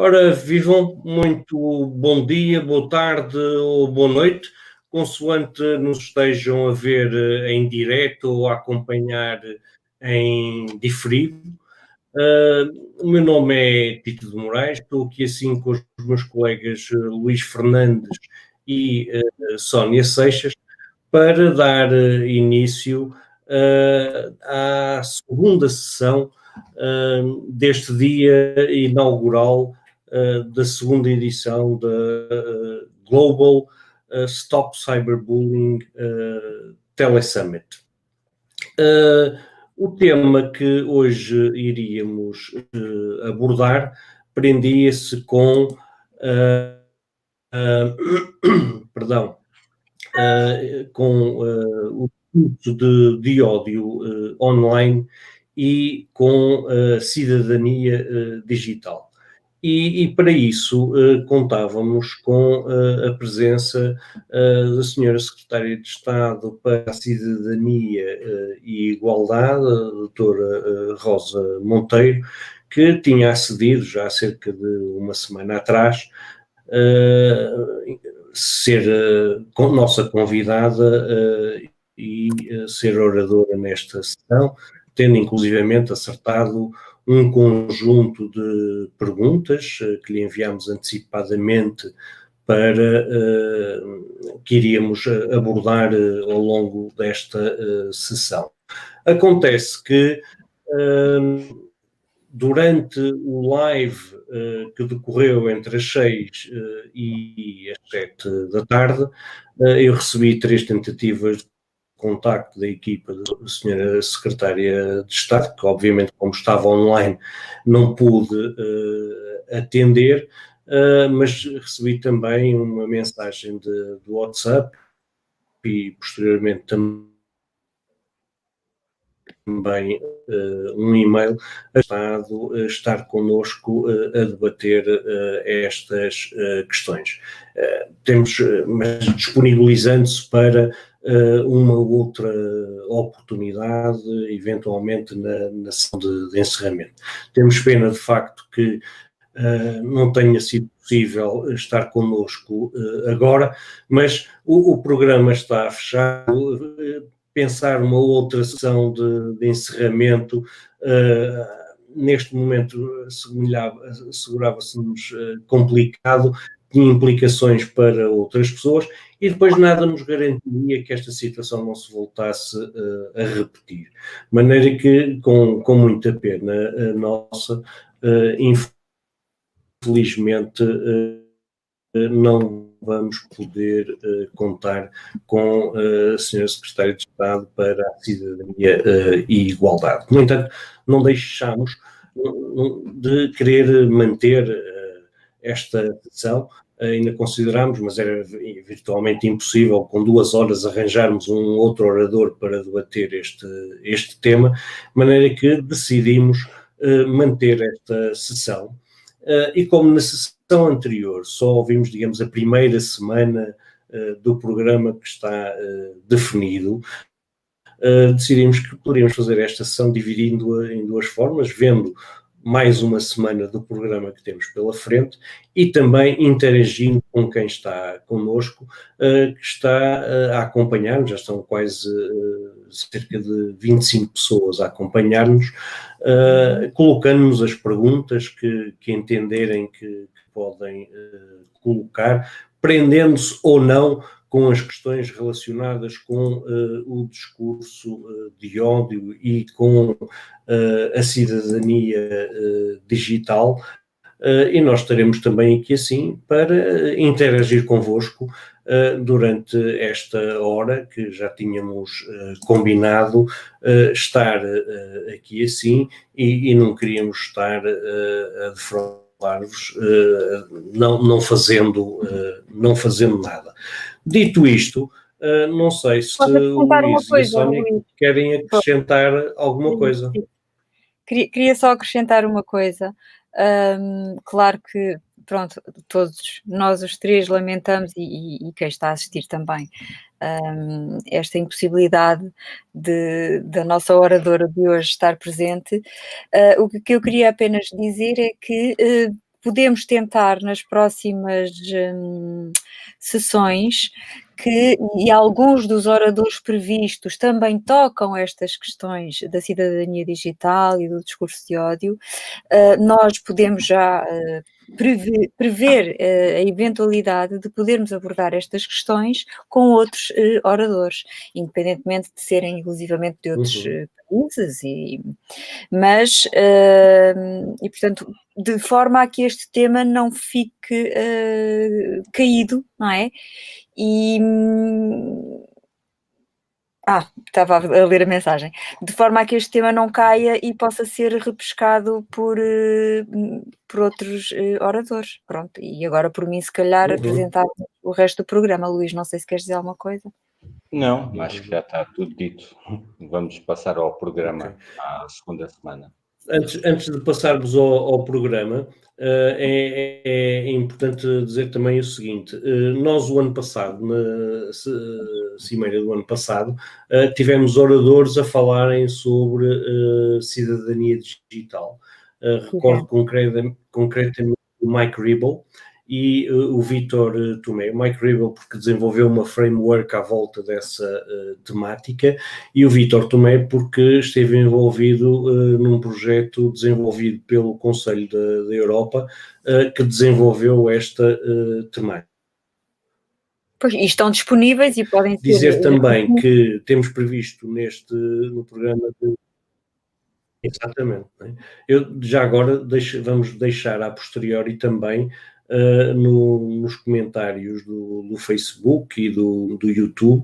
Ora, vivam muito bom dia, boa tarde ou boa noite, consoante nos estejam a ver em direto ou a acompanhar em diferido. O meu nome é Tito de Moraes, estou aqui assim com os meus colegas Luís Fernandes e Sónia Seixas para dar início à segunda sessão deste dia inaugural da segunda edição da Global Stop Cyberbullying Telesummit. O tema que hoje iríamos abordar prendia-se com perdão, com o discurso de ódio online e com a cidadania digital. E para isso contávamos com a presença da senhora Secretária de Estado para a Cidadania e Igualdade, a doutora Rosa Monteiro, que tinha acedido já há cerca de uma semana atrás ser nossa convidada e ser oradora nesta sessão, tendo inclusivamente acertado um conjunto de perguntas que lhe enviámos antecipadamente para que iríamos abordar ao longo desta sessão. Acontece que durante o live que decorreu entre as 6 e as 7 da tarde, eu recebi 3 tentativas de contacto da equipa da senhora Secretária de Estado, que obviamente, como estava online, não pude atender, mas recebi também uma mensagem do WhatsApp e posteriormente também um e-mail a estar connosco a debater estas questões. Mas disponibilizando-se para uma outra oportunidade, eventualmente na sessão de encerramento. Temos pena, de facto, que não tenha sido possível estar connosco agora, mas o programa está fechado. Pensar uma outra sessão de encerramento, neste momento assegurava-se-nos complicado, tinha implicações para outras pessoas e depois nada nos garantia que esta situação não se voltasse a repetir. De maneira que, com muita pena nossa, infelizmente não vamos poder contar com a senhora Secretária de Estado para a Cidadania e Igualdade. No entanto, não deixamos de querer manter esta sessão, ainda consideramos, mas era virtualmente impossível com 2 horas arranjarmos um outro orador para debater este tema, de maneira que decidimos manter esta sessão. E como na sessão anterior só ouvimos, digamos, a primeira semana do programa que está definido, decidimos que poderíamos fazer esta sessão dividindo-a em 2 formas, vendo mais uma semana do programa que temos pela frente e também interagindo com quem está connosco, que está a acompanhar-nos, já estão quase cerca de 25 pessoas a acompanhar-nos, colocando-nos as perguntas que entenderem que podem colocar, prendendo-se ou não com as questões relacionadas com o discurso de ódio e com a cidadania digital, e nós estaremos também aqui assim para interagir convosco durante esta hora que já tínhamos combinado estar aqui assim e não queríamos estar a defraudar-vos não fazendo nada. Dito isto, não sei se o Luís e a Sónia querem acrescentar alguma coisa. Queria só acrescentar uma coisa. Claro que, pronto, todos nós os 3 lamentamos e quem está a assistir também esta impossibilidade da nossa oradora de hoje estar presente. O que eu queria apenas dizer é que podemos tentar nas próximas sessões e alguns dos oradores previstos também tocam estas questões da cidadania digital e do discurso de ódio, nós podemos já prever a eventualidade de podermos abordar estas questões com outros oradores, independentemente de serem inclusivamente de outros países, mas, e portanto, de forma a que este tema não fique caído, não é? Estava a ler a mensagem. De forma a que este tema não caia e possa ser repescado por outros oradores. Pronto, e agora por mim, se calhar, apresentar o resto do programa. Luís, não sei se queres dizer alguma coisa. Não, acho que já está tudo dito. Vamos passar ao programa à segunda semana. Antes de passarmos ao programa, é importante dizer também o seguinte: nós, o ano passado, na cimeira do ano passado, tivemos oradores a falarem sobre cidadania digital. Recordo concretamente o Mike Ribble e o Vítor Tomé. O Mike Ribble porque desenvolveu uma framework à volta dessa temática, e o Vítor Tomé porque esteve envolvido num projeto desenvolvido pelo Conselho da Europa que desenvolveu esta temática. Pois, e estão disponíveis e podem ser... Dizer também que temos previsto no programa de... Exatamente. Né? Já agora vamos deixar a posteriori também nos comentários do Facebook e do YouTube,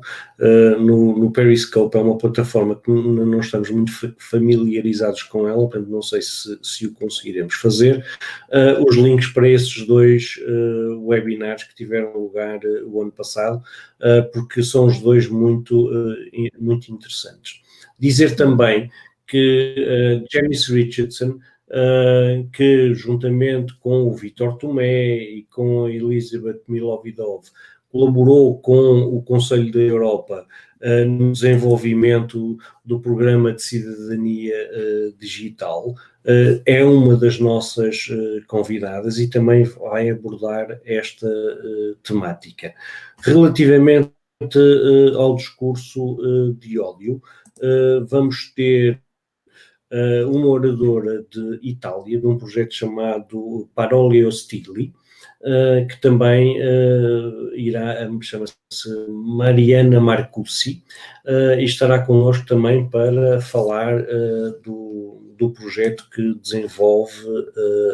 no Periscope. É uma plataforma que não estamos muito familiarizados com ela, portanto não sei se o conseguiremos fazer, os links para esses dois webinars que tiveram lugar o ano passado, porque são os dois muito interessantes. Dizer também que Janice Richardson, que juntamente com o Vítor Tomé e com a Elizabeth Milovidov colaborou com o Conselho da Europa no desenvolvimento do programa de cidadania digital, é uma das nossas convidadas e também vai abordar esta temática. Relativamente ao discurso de ódio, vamos ter uma oradora de Itália, de um projeto chamado Parole Ostili, que também chama-se Mariana Marcucci, e estará connosco também para falar do projeto que desenvolve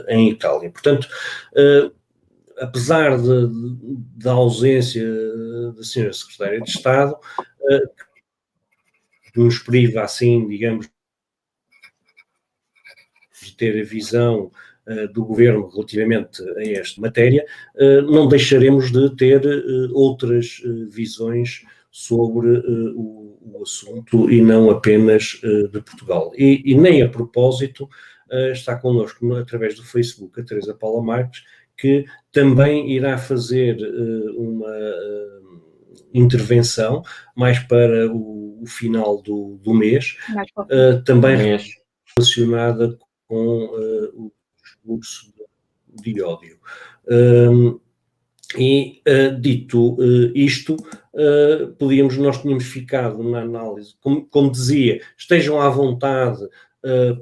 em Itália. Portanto, apesar da ausência da senhora Secretária de Estado, que nos priva, assim, digamos, de ter a visão do Governo relativamente a esta matéria, não deixaremos de ter outras visões sobre o assunto e não apenas de Portugal. E nem a propósito está connosco através do Facebook a Teresa Paula Marques, que também irá fazer uma intervenção mais para o final do mês, também relacionada com o discurso de ódio. Dito isto, nós tínhamos ficado na análise, como dizia, estejam à vontade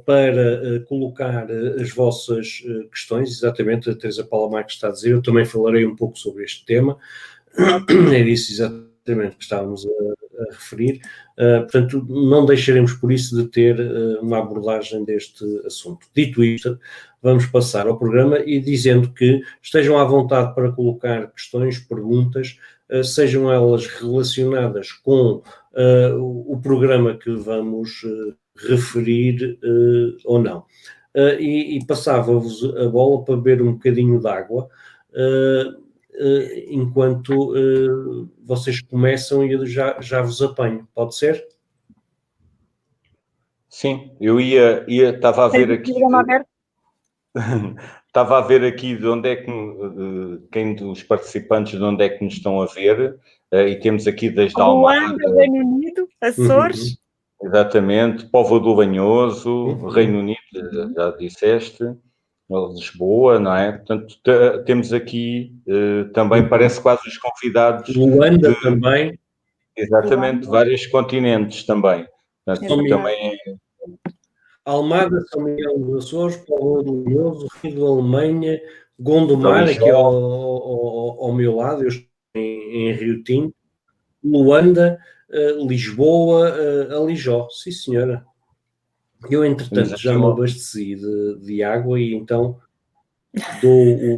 para colocar as vossas questões. Exatamente, a Teresa Paula Marques está a dizer, eu também falarei um pouco sobre este tema, é disso exatamente que estávamos a referir. Portanto, não deixaremos por isso de ter uma abordagem deste assunto. Dito isto, vamos passar ao programa e dizendo que estejam à vontade para colocar questões, perguntas, sejam elas relacionadas com o programa que vamos referir ou não. E passava-vos a bola para beber um bocadinho de água, enquanto vocês começam e eu já vos apanho. Pode ser? Sim, eu estava a ver aqui... Estava a ver aqui de onde é que quem dos participantes de onde é que nos estão a ver, e temos aqui desde Almada, Reino Unido, Açores. Exatamente, Póvoa do Lanhoso, Reino Unido, já disseste, Lisboa, não é? Portanto, temos aqui também, parece quase os convidados. Luanda também. Exatamente, Luanda. vários continentes também. Portanto, também Almada, São Miguel dos Açores, Póvoa de Linhoso, Rio de Alemanha, Gondomar, Alijó. aqui ao meu lado, eu estou em Rio Tinto, Luanda, Lisboa, Alijó, sim senhora. Eu, entretanto, já me abasteci de água e então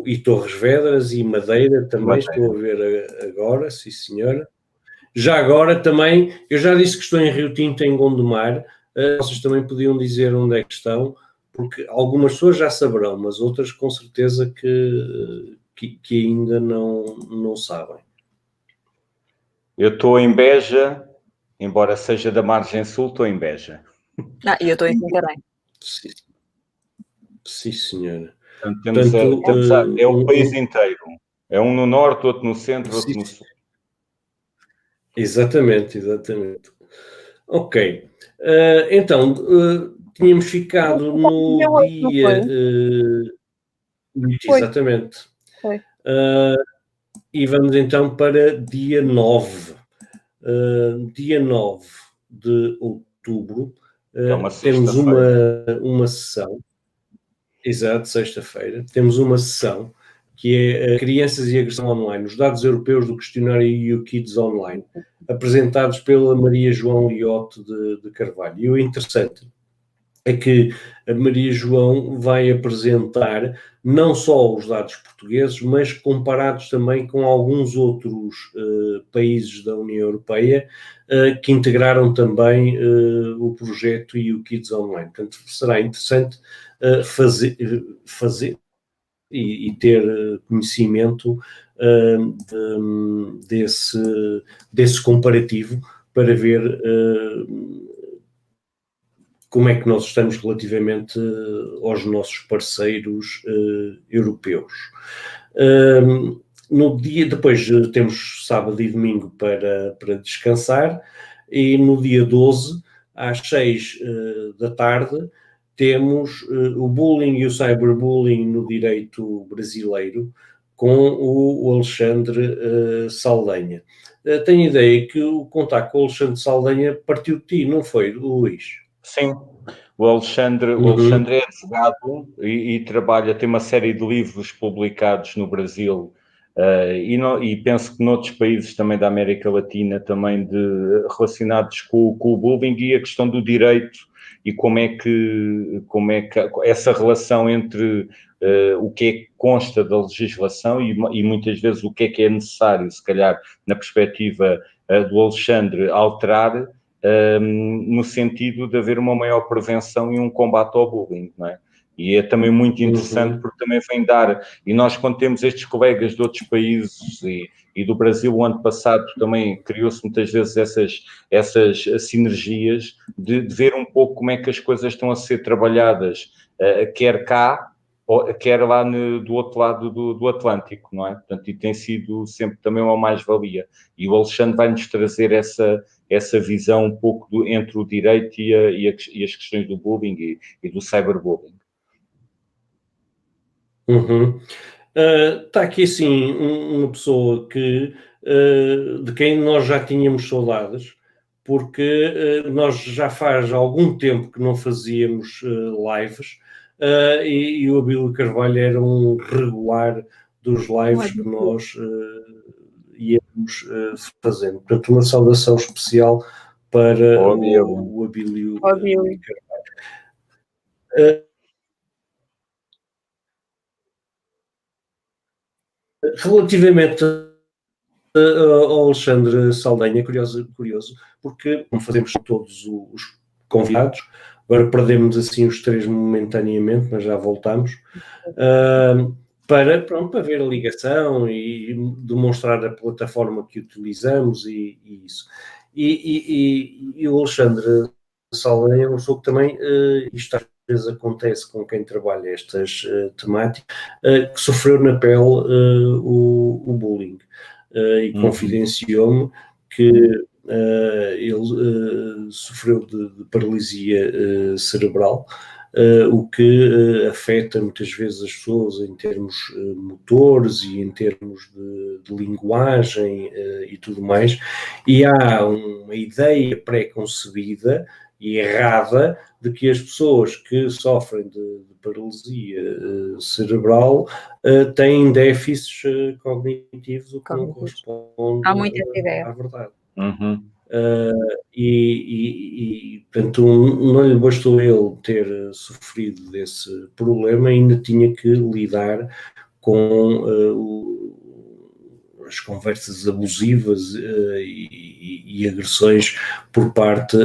e Torres Vedras e Madeira também, estou a ver agora, sim senhora. Já agora também, eu já disse que estou em Rio Tinto, em Gondomar, vocês também podiam dizer onde é que estão, porque algumas pessoas já saberão, mas outras com certeza que ainda não sabem. Eu estou em Beja, embora seja da margem sul, estou em Beja. E eu estou em Santarém. Sim, senhora. Portanto, é o país inteiro. É um no norte, outro no centro, outro no sul. Exatamente. Ok. Então, tínhamos ficado no dia... exatamente. Foi. E vamos então para dia 9. Dia 9 de outubro, temos uma sessão. Exato, sexta-feira. Temos uma sessão que é Crianças e Agressão Online, os dados europeus do questionário EU Kids Online, apresentados pela Maria João Liotte de Carvalho. E o interessante é que a Maria João vai apresentar não só os dados portugueses, mas comparados também com alguns outros países da União Europeia que integraram também o projeto EU Kids Online. Portanto, será interessante fazer e ter conhecimento desse comparativo para ver como é que nós estamos relativamente aos nossos parceiros europeus. No dia depois temos sábado e domingo para descansar, e no dia 12, às 6 da tarde, temos o bullying e o cyberbullying no direito brasileiro, com o Alexandre Saldanha. Tenho ideia que o contacto com o Alexandre Saldanha partiu de ti, não foi, Luís? Sim, o Alexandre é advogado e trabalha, tem uma série de livros publicados no Brasil e penso que noutros países também da América Latina também relacionados com o bullying e a questão do direito e como é que essa relação entre o que é que consta da legislação e muitas vezes o que é necessário, se calhar na perspectiva do Alexandre, alterar no sentido de haver uma maior prevenção e um combate ao bullying, não é? E é também muito interessante porque também vem dar, e nós quando temos estes colegas de outros países e do Brasil o ano passado também criou-se muitas vezes essas sinergias de ver um pouco como é que as coisas estão a ser trabalhadas, quer cá, quer lá do outro lado do Atlântico, não é? Portanto, e tem sido sempre também uma mais-valia. E o Alexandre vai-nos trazer essa visão um pouco entre o direito e as questões do bullying e do cyberbullying. Está aqui, assim, uma pessoa de quem nós já tínhamos saudades, porque nós já faz algum tempo que não fazíamos lives, e o Abílio Carvalho era um regular dos lives que nós íamos fazendo. Portanto, uma saudação especial para o Abílio Carvalho. Relativamente ao Alexandre Saldanha, curioso, porque como fazemos todos os convidados, agora perdemos assim os três momentaneamente, mas já voltamos, para ver a ligação e demonstrar a plataforma que utilizamos e isso. E o Alexandre Saldanha é uma pessoa que também, isto às vezes acontece com quem trabalha estas temáticas, que sofreu na pele o bullying. E confidenciou-me que ele sofreu de paralisia cerebral o que afeta muitas vezes as pessoas em termos motores e em termos de linguagem e tudo mais, e há uma ideia pré-concebida e errada de que as pessoas que sofrem de paralisia cerebral têm déficits cognitivos, o que não corresponde Há muita essa ideia. à verdade. Uhum. Portanto, não lhe bastou ele ter sofrido desse problema, ainda tinha que lidar com as conversas abusivas e agressões por parte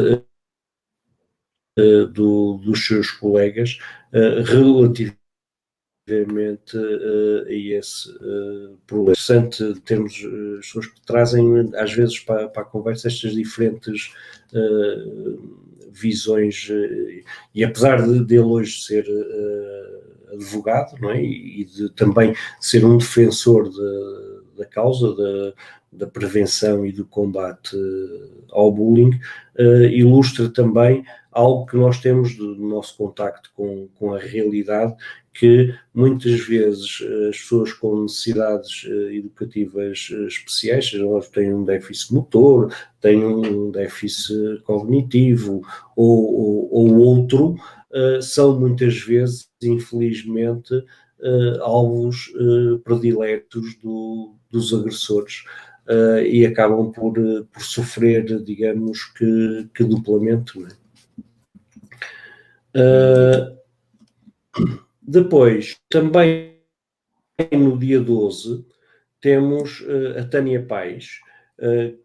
dos seus colegas relativamente a esse problema. É interessante termos pessoas que trazem às vezes para a conversa estas diferentes visões e apesar dele hoje ser advogado, não é? E de também ser um defensor da causa da prevenção e do combate ao bullying, ilustra também algo que nós temos do nosso contacto com a realidade, que muitas vezes as pessoas com necessidades educativas especiais, elas têm um déficit motor, têm um déficit cognitivo ou outro, são muitas vezes, infelizmente, alvos prediletos dos agressores. E acabam por sofrer, digamos que duplamente, não é? Depois, também no dia 12, temos a Tânia Pais,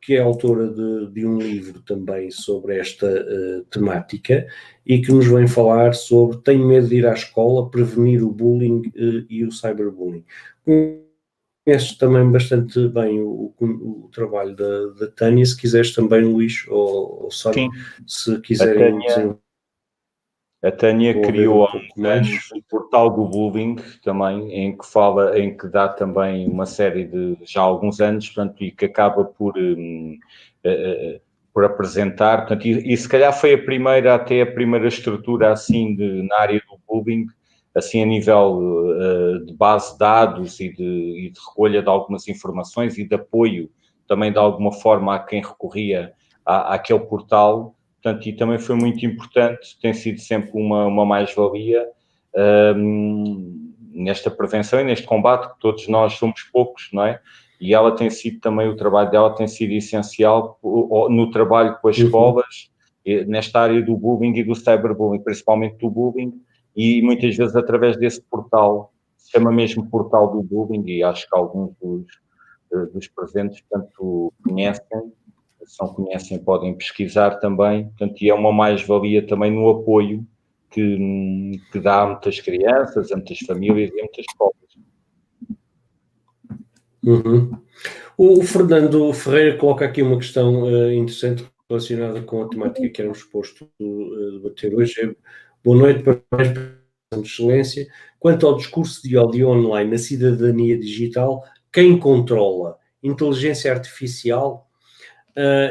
que é autora de um livro também sobre esta temática e que nos vem falar sobre Tenho medo de ir à escola, prevenir o bullying e o cyberbullying. Conheces também bastante bem o trabalho da Tânia. Se quiseres também, Luís ou Sónia, se quiserem A Tânia criou há uns mais. anos o portal do bullying também, em que fala, em que dá também uma série de, já há alguns anos, portanto, e que acaba por apresentar, portanto, e se calhar foi até a primeira estrutura assim na área do bullying, assim a nível de base de dados e de recolha de algumas informações e de apoio também de alguma forma a quem recorria àquele portal. Portanto, e também foi muito importante, tem sido sempre uma mais-valia nesta prevenção e neste combate, que todos nós somos poucos, não é? E ela tem sido também, o trabalho dela tem sido essencial no trabalho com as escolas, nesta área do bullying e do cyberbullying, principalmente do bullying, e muitas vezes através desse portal, se chama mesmo portal do bullying, e acho que alguns dos presentes, portanto, conhecem, podem pesquisar também, portanto, e é uma mais-valia também no apoio que dá a muitas crianças, a muitas famílias e a muitas escolas. O Fernando Ferreira coloca aqui uma questão interessante relacionada com a temática que éramos suposto debater hoje. Boa noite, parabéns pela excelência. Quanto ao discurso de ódio online na cidadania digital, quem controla? Inteligência artificial?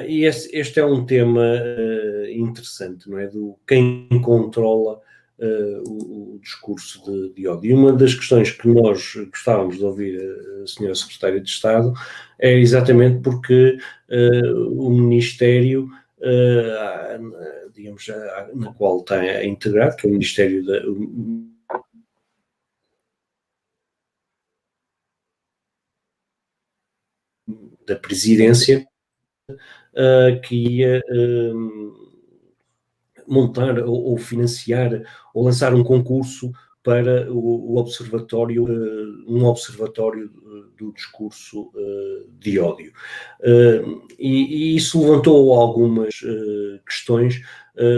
E este é um tema interessante, não é? Do quem controla o discurso de ódio. E uma das questões que nós gostávamos de ouvir a senhora Secretária de Estado é exatamente porque o Ministério, digamos, na qual está integrado, que é o Ministério da Presidência, que ia montar ou financiar ou lançar um concurso para o observatório, um observatório do discurso de ódio. E isso levantou algumas questões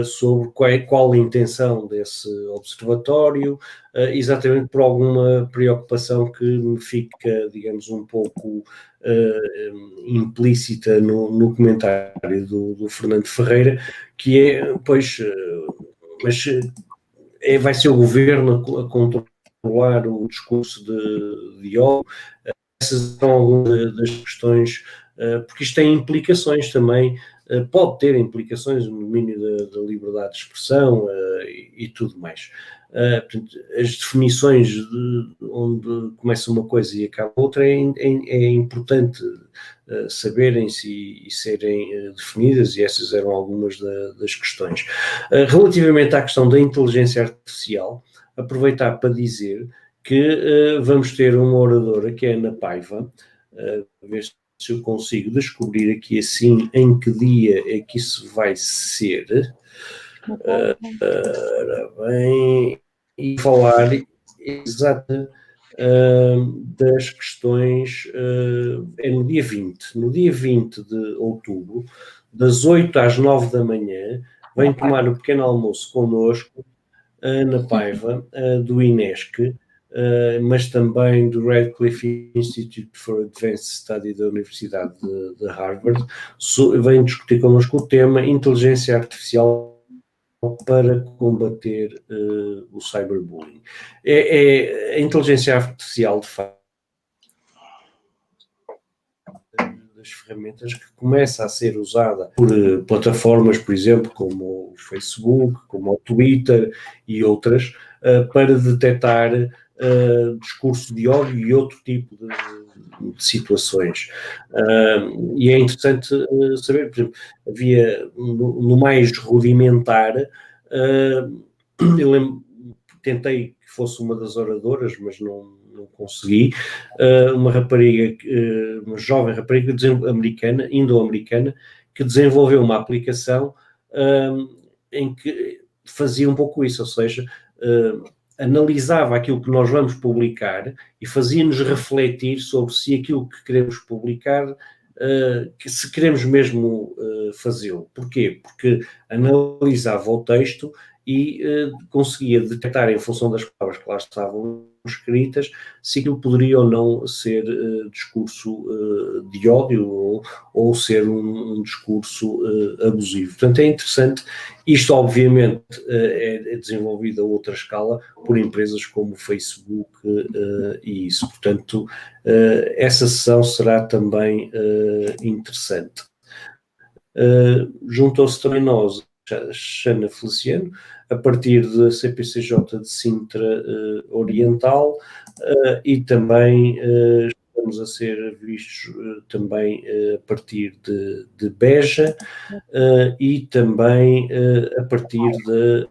sobre qual a intenção desse observatório, exatamente por alguma preocupação que me fica, digamos, um pouco implícita no comentário do Fernando Ferreira, que é, pois, mas vai ser o governo a controlar o discurso de ódio. Essas são algumas das questões, porque isto tem implicações também, pode ter implicações no domínio da liberdade de expressão e tudo mais. Portanto, as definições de onde começa uma coisa e acaba outra é importante saberem-se e serem definidas, e essas eram algumas das questões. Relativamente à questão da inteligência artificial, aproveitar para dizer que vamos ter uma oradora, que é a Ana Paiva, ver se eu consigo descobrir aqui assim em que dia é que isso vai ser. Bem, e falar exato das questões, é no dia 20. No dia 20 de outubro, das 8 às 9 da manhã, vem tomar o pequeno almoço connosco a Ana Paiva, do INESC, mas também do Radcliffe Institute for Advanced Study da Universidade de Harvard. Vem discutir connosco o tema inteligência artificial para combater o cyberbullying. A inteligência artificial, de facto, das ferramentas que começa a ser usada por plataformas, por exemplo, como o Facebook, como o Twitter e outras, para detectar discurso de ódio e outro tipo de situações. E é interessante saber, por exemplo, havia no mais rudimentar, eu lembro, tentei que fosse uma das oradoras, mas não consegui, uma rapariga, uma jovem rapariga americana, indo-americana, que desenvolveu uma aplicação em que fazia um pouco isso, ou seja, analisava aquilo que nós vamos publicar e fazia-nos refletir sobre se aquilo que queremos publicar, se queremos mesmo fazê-lo. Porquê? Porque analisava o texto e conseguia detectar, em função das palavras que lá estavam escritas, se aquilo poderia ou não ser discurso de ódio ou ser um discurso abusivo. Portanto, é interessante. Isto, obviamente, é desenvolvido a outra escala por empresas como o Facebook e isso. Portanto, essa sessão será também interessante. Juntou-se também nós, Xana Feliciano, a partir da CPCJ de Sintra Oriental, e também estamos a ser vistos também a partir de Beja e também a partir de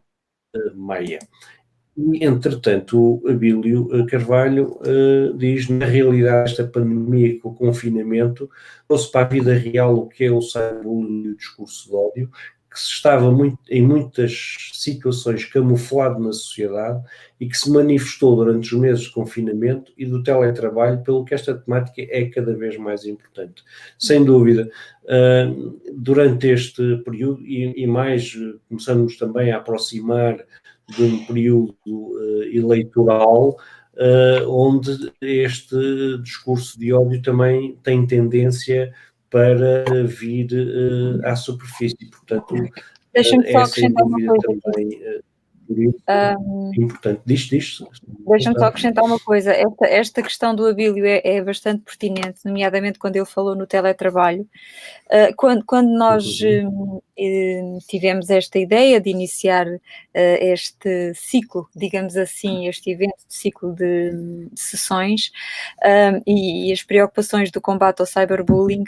Maia. E, entretanto, o Abílio Carvalho diz, na realidade, esta pandemia com o confinamento trouxe para a vida real o que é o cyberbullying e o discurso de ódio, que se estava em muitas situações camuflado na sociedade e que se manifestou durante os meses de confinamento e do teletrabalho, pelo que esta temática é cada vez mais importante. Sem dúvida, durante este período e mais, começamos também a aproximar de um período eleitoral, onde este discurso de ódio também tem tendência para vir à superfície. Portanto, deixa-me só sem acrescentar uma dúvida coisa também por isso, importante. Diz. Deixa-me só acrescentar uma coisa. Esta questão do Abílio é bastante pertinente, nomeadamente quando ele falou no teletrabalho. Quando nós tivemos esta ideia de iniciar este ciclo, digamos assim, este evento de ciclo de sessões e as preocupações do combate ao cyberbullying,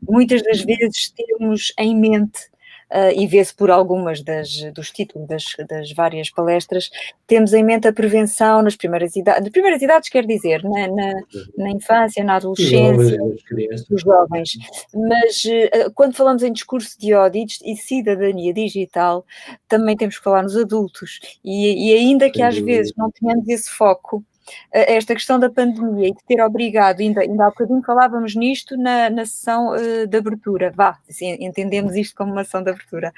muitas das vezes temos em mente, e vê-se por algumas dos títulos das várias palestras, temos em mente a prevenção nas primeiras idades, quer dizer, na infância, na adolescência, dos jovens. Mas quando falamos em discurso de ódio e cidadania digital, também temos que falar nos adultos. E ainda que às vezes não tenhamos esse foco, esta questão da pandemia e de ter obrigado, ainda há bocadinho falávamos nisto na sessão de abertura, assim, entendemos isto como uma sessão de abertura,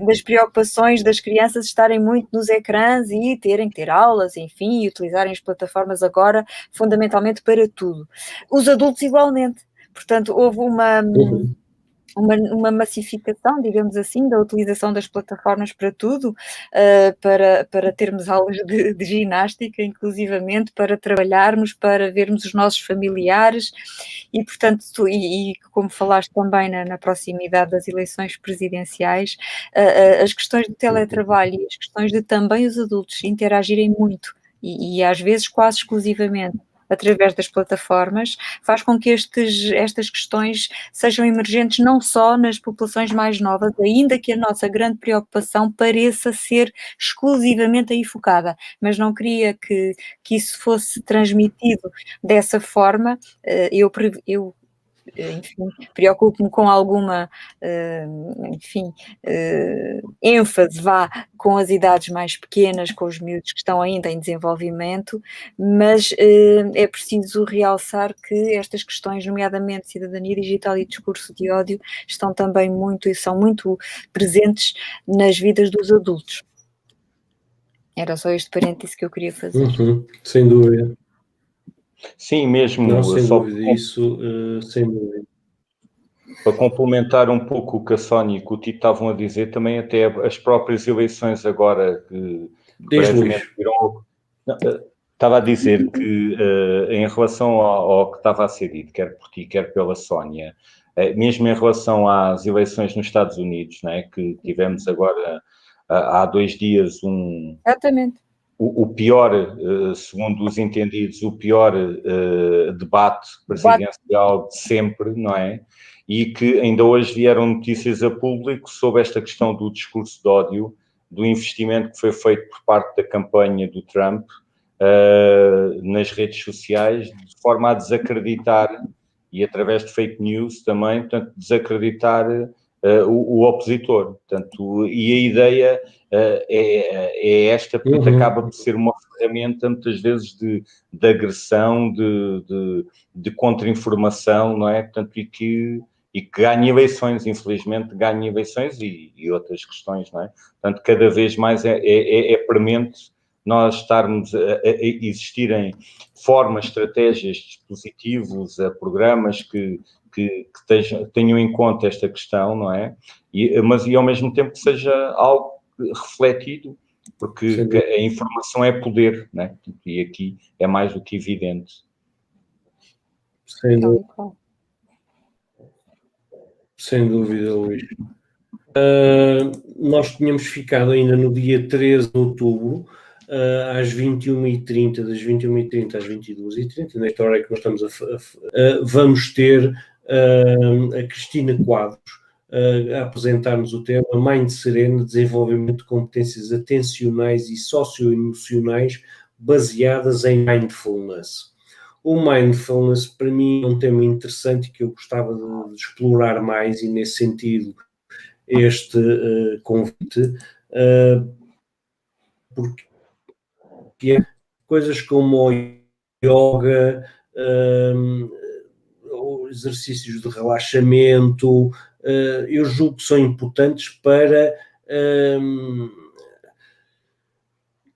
das preocupações das crianças estarem muito nos ecrãs e terem que ter aulas, enfim, e utilizarem as plataformas agora fundamentalmente para tudo. Os adultos igualmente. Portanto, houve uma massificação, digamos assim, da utilização das plataformas para tudo, para termos aulas de ginástica, inclusivamente, para trabalharmos, para vermos os nossos familiares e, portanto, como falaste também na proximidade das eleições presidenciais, as questões do teletrabalho e as questões de também os adultos interagirem muito e às vezes quase exclusivamente através das plataformas, faz com que estas questões sejam emergentes não só nas populações mais novas, ainda que a nossa grande preocupação pareça ser exclusivamente aí focada, mas não queria que isso fosse transmitido dessa forma. Eu enfim, preocupo-me com alguma, ênfase, com as idades mais pequenas, com os miúdos que estão ainda em desenvolvimento, mas é preciso realçar que estas questões, nomeadamente cidadania digital e discurso de ódio, estão também são muito presentes nas vidas dos adultos. Era só este parêntese que eu queria fazer. Sem dúvida. Sim, mesmo. Não, sem dúvida, isso, sem dúvida. Para complementar um pouco o que a Sónia e o Tito estavam a dizer, também até as próprias eleições agora que brevemente virão. Estava a dizer que em relação ao que estava a ser dito, quer por ti, quer pela Sónia, mesmo em relação às eleições nos Estados Unidos, né, que tivemos agora há 2 dias Exatamente. O pior, segundo os entendidos, o pior debate presidencial de sempre, não é? E que ainda hoje vieram notícias a público sobre esta questão do discurso de ódio, do investimento que foi feito por parte da campanha do Trump nas redes sociais, de forma a desacreditar, e através de fake news também, portanto, desacreditar o opositor. Portanto, e a ideia é esta, porque acaba por ser uma ferramenta, muitas vezes, de agressão, de contra-informação, não é? Portanto, e que ganha eleições, infelizmente, ganha eleições e outras questões, não é? Portanto, cada vez mais é premente nós estarmos a existirem formas, estratégias, dispositivos, programas que tenham em conta esta questão, não é? Mas ao mesmo tempo que seja algo refletido, porque a informação é poder, né? E aqui é mais do que evidente. Sem dúvida, Luís. Nós tínhamos ficado ainda no dia 13 de outubro, às 21h30, das 21h30 às 22h30, nesta hora é que nós estamos vamos ter a Cristina Quadros a apresentar-nos o tema Mind Sereno, desenvolvimento de competências atencionais e socioemocionais baseadas em mindfulness. O mindfulness, para mim, é um tema interessante que eu gostava de explorar mais e, nesse sentido, este convite, porque coisas como o yoga, exercícios de relaxamento, eu julgo que são importantes para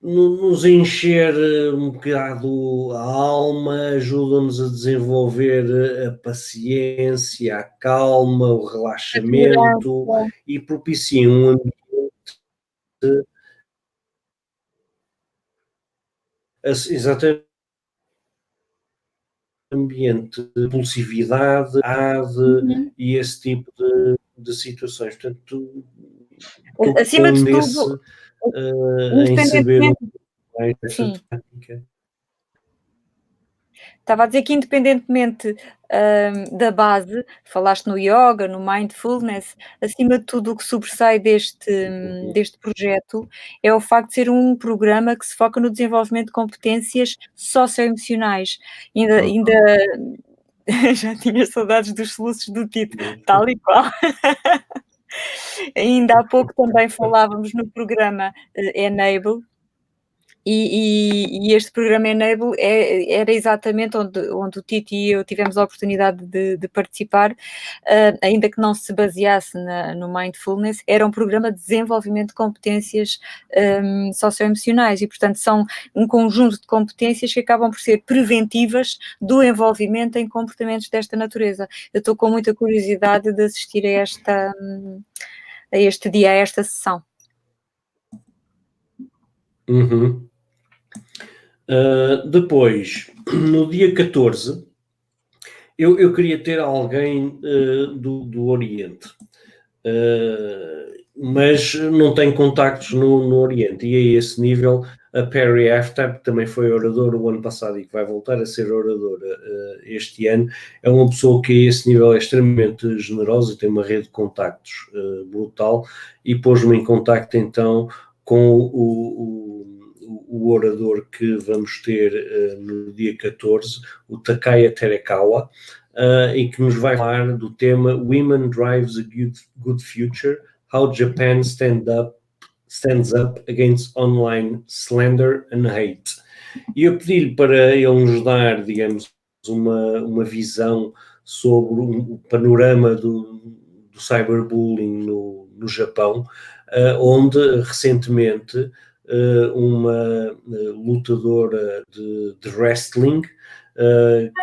nos encher um bocado a alma, ajudam-nos a desenvolver a paciência, a calma, o relaxamento e propiciam um ambiente exatamente ambiente de impulsividade, e esse tipo de situações. Portanto, acima de tudo, em saber mais desta temática. Estava a dizer que, independentemente da base, falaste no yoga, no mindfulness, acima de tudo o que sobressai deste projeto é o facto de ser um programa que se foca no desenvolvimento de competências socioemocionais. Ainda já tinha saudades dos soluços do Tito, tal e qual. Ainda há pouco também falávamos no programa Enable, E este programa Enable era exatamente onde o Tito e eu tivemos a oportunidade de participar, ainda que não se baseasse no Mindfulness, era um programa de desenvolvimento de competências socioemocionais e, portanto, são um conjunto de competências que acabam por ser preventivas do envolvimento em comportamentos desta natureza. Eu estou com muita curiosidade de assistir a este dia, a esta sessão. Uhum. Depois, no dia 14, eu queria ter alguém do Oriente, mas não tenho contactos no Oriente, e a esse nível a Perry Aftab, que também foi oradora o ano passado e que vai voltar a ser oradora este ano, é uma pessoa que a esse nível é extremamente generosa e tem uma rede de contactos brutal, e pôs-me em contacto então com o orador que vamos ter no dia 14, o Takaya Terekawa, e que nos vai falar do tema Women Drives a Good Future, How Japan Stands Up Against Online Slander and Hate. E eu pedi-lhe para ele nos dar, digamos, uma visão sobre o panorama do cyberbullying no Japão, onde recentemente uma lutadora de wrestling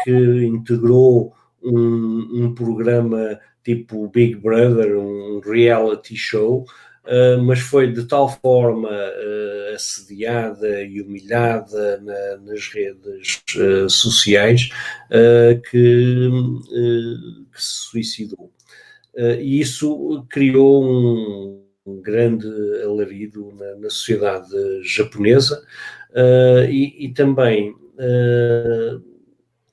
que integrou um programa tipo Big Brother, um reality show, mas foi de tal forma assediada e humilhada nas redes sociais que se suicidou. E isso criou um grande alarido na sociedade japonesa, e também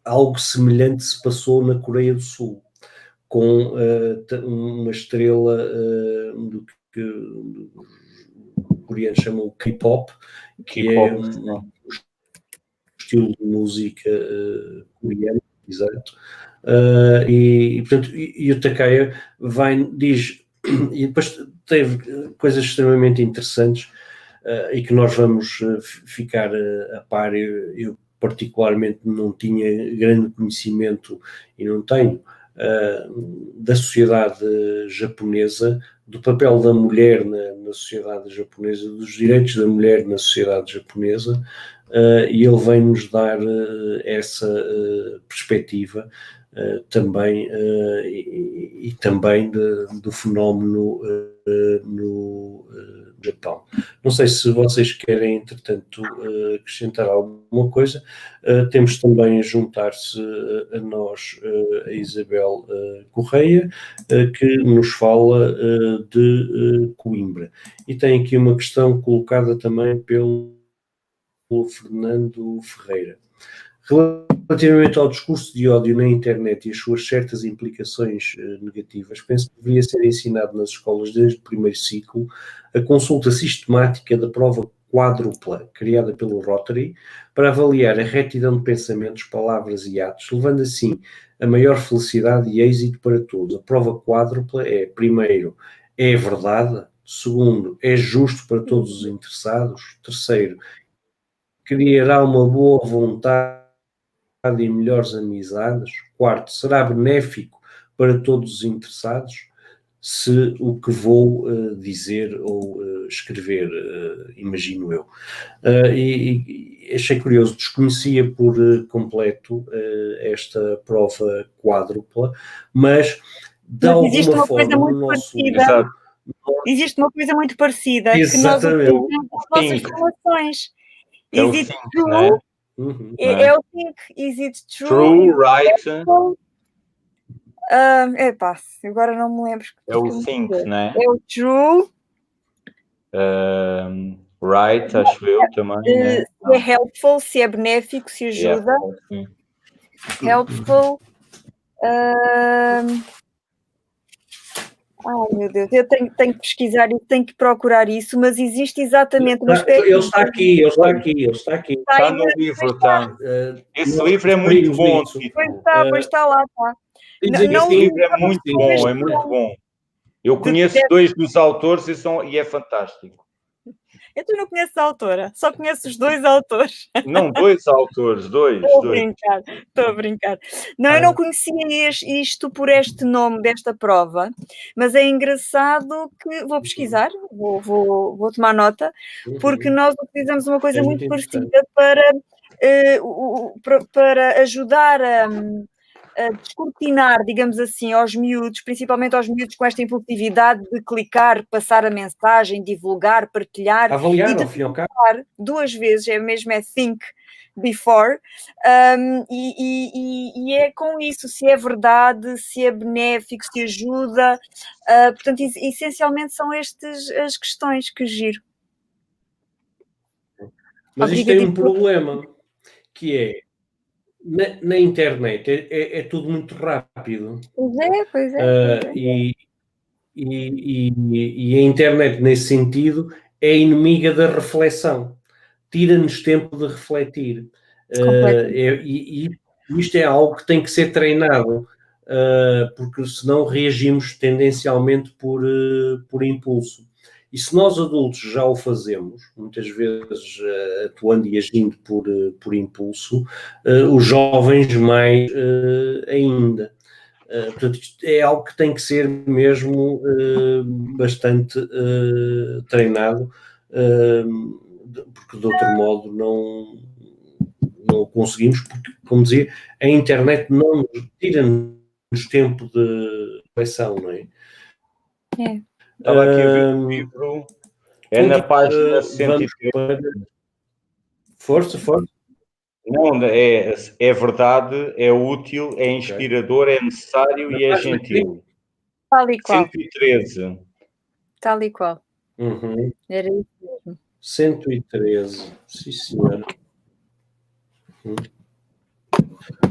algo semelhante se passou na Coreia do Sul, com uma estrela do que os coreanos chamam K-pop, que é um estilo de música coreano, exato. E portanto, e o Takaya diz, e depois teve coisas extremamente interessantes e que nós vamos ficar a par. Eu particularmente não tinha grande conhecimento e não tenho da sociedade japonesa, do papel da mulher na sociedade japonesa, dos direitos da mulher na sociedade japonesa, e ele vem-nos dar essa perspectiva também, e também do fenómeno no Japão. Não sei se vocês querem, entretanto, acrescentar alguma coisa. Temos também a juntar-se a nós a Isabel Correia, que nos fala de Coimbra. E tem aqui uma questão colocada também pelo Fernando Ferreira. Relativamente ao discurso de ódio na internet e as suas certas implicações negativas, penso que deveria ser ensinado nas escolas desde o primeiro ciclo a consulta sistemática da prova quádrupla criada pelo Rotary para avaliar a retidão de pensamentos, palavras e atos, levando assim a maior felicidade e êxito para todos. A prova quádrupla é, primeiro, é verdade; segundo, é justo para todos os interessados; terceiro, criará uma boa vontade e melhores amizades; quarto, será benéfico para todos os interessados, se o que vou dizer ou escrever, imagino eu. E achei curioso, desconhecia por completo esta prova quádrupla, mas de alguma forma no nosso... Existe uma coisa muito parecida. Exatamente. Que nós utilizamos nas nossas relações. É o Is it think, true? né? É o think. Is it true? True, right? Epá, agora não me lembro. É o think, né? É o true. Right, acho eu também, né? Se é helpful, se é benéfico, se ajuda. Helpful. Ai, meu Deus, eu tenho que pesquisar e tenho que procurar isso, mas existe exatamente uma espécie... Ele está aqui. Está no livro, está. Esse livro é muito bom. Pois está lá, está. Esse livro é muito bom, é muito bom. Eu conheço dois dos autores e é fantástico. Então não conheces a autora, só conheces os 2 autores. Não, 2 autores, 2. Estou a brincar. Não, eu não conhecia isto por este nome desta prova, mas é engraçado que vou pesquisar, vou tomar nota, porque nós utilizamos uma coisa É muito muito interessante. parecida para ajudar a descortinar, digamos assim, aos miúdos, principalmente aos miúdos com esta impulsividade de clicar, passar a mensagem, divulgar, partilhar Avaliar, e de ao fim e ao cabo. pensar 2 vezes, é mesmo think before, e é com isso, se é verdade, se é benéfico, se ajuda, portanto, essencialmente são estas as questões que giro. Mas isto tem um problema, que é, na internet é tudo muito rápido. Pois é. E a internet, nesse sentido, é inimiga da reflexão. Tira-nos tempo de refletir. E isto é algo que tem que ser treinado, porque senão reagimos tendencialmente por impulso. E se nós adultos já o fazemos, muitas vezes atuando e agindo por impulso, os jovens mais ainda. Portanto, isto é algo que tem que ser mesmo bastante treinado, porque de outro modo não o conseguimos, porque, como dizia, a internet não tira-nos tempo de reflexão, não é? Estava aqui a ver o livro, é na página 103. Força. Não, é verdade, é útil, é inspirador, é necessário e é gentil. Tal e qual. 113. Tal e qual. Uhum. Era isso mesmo. 113, sim senhora.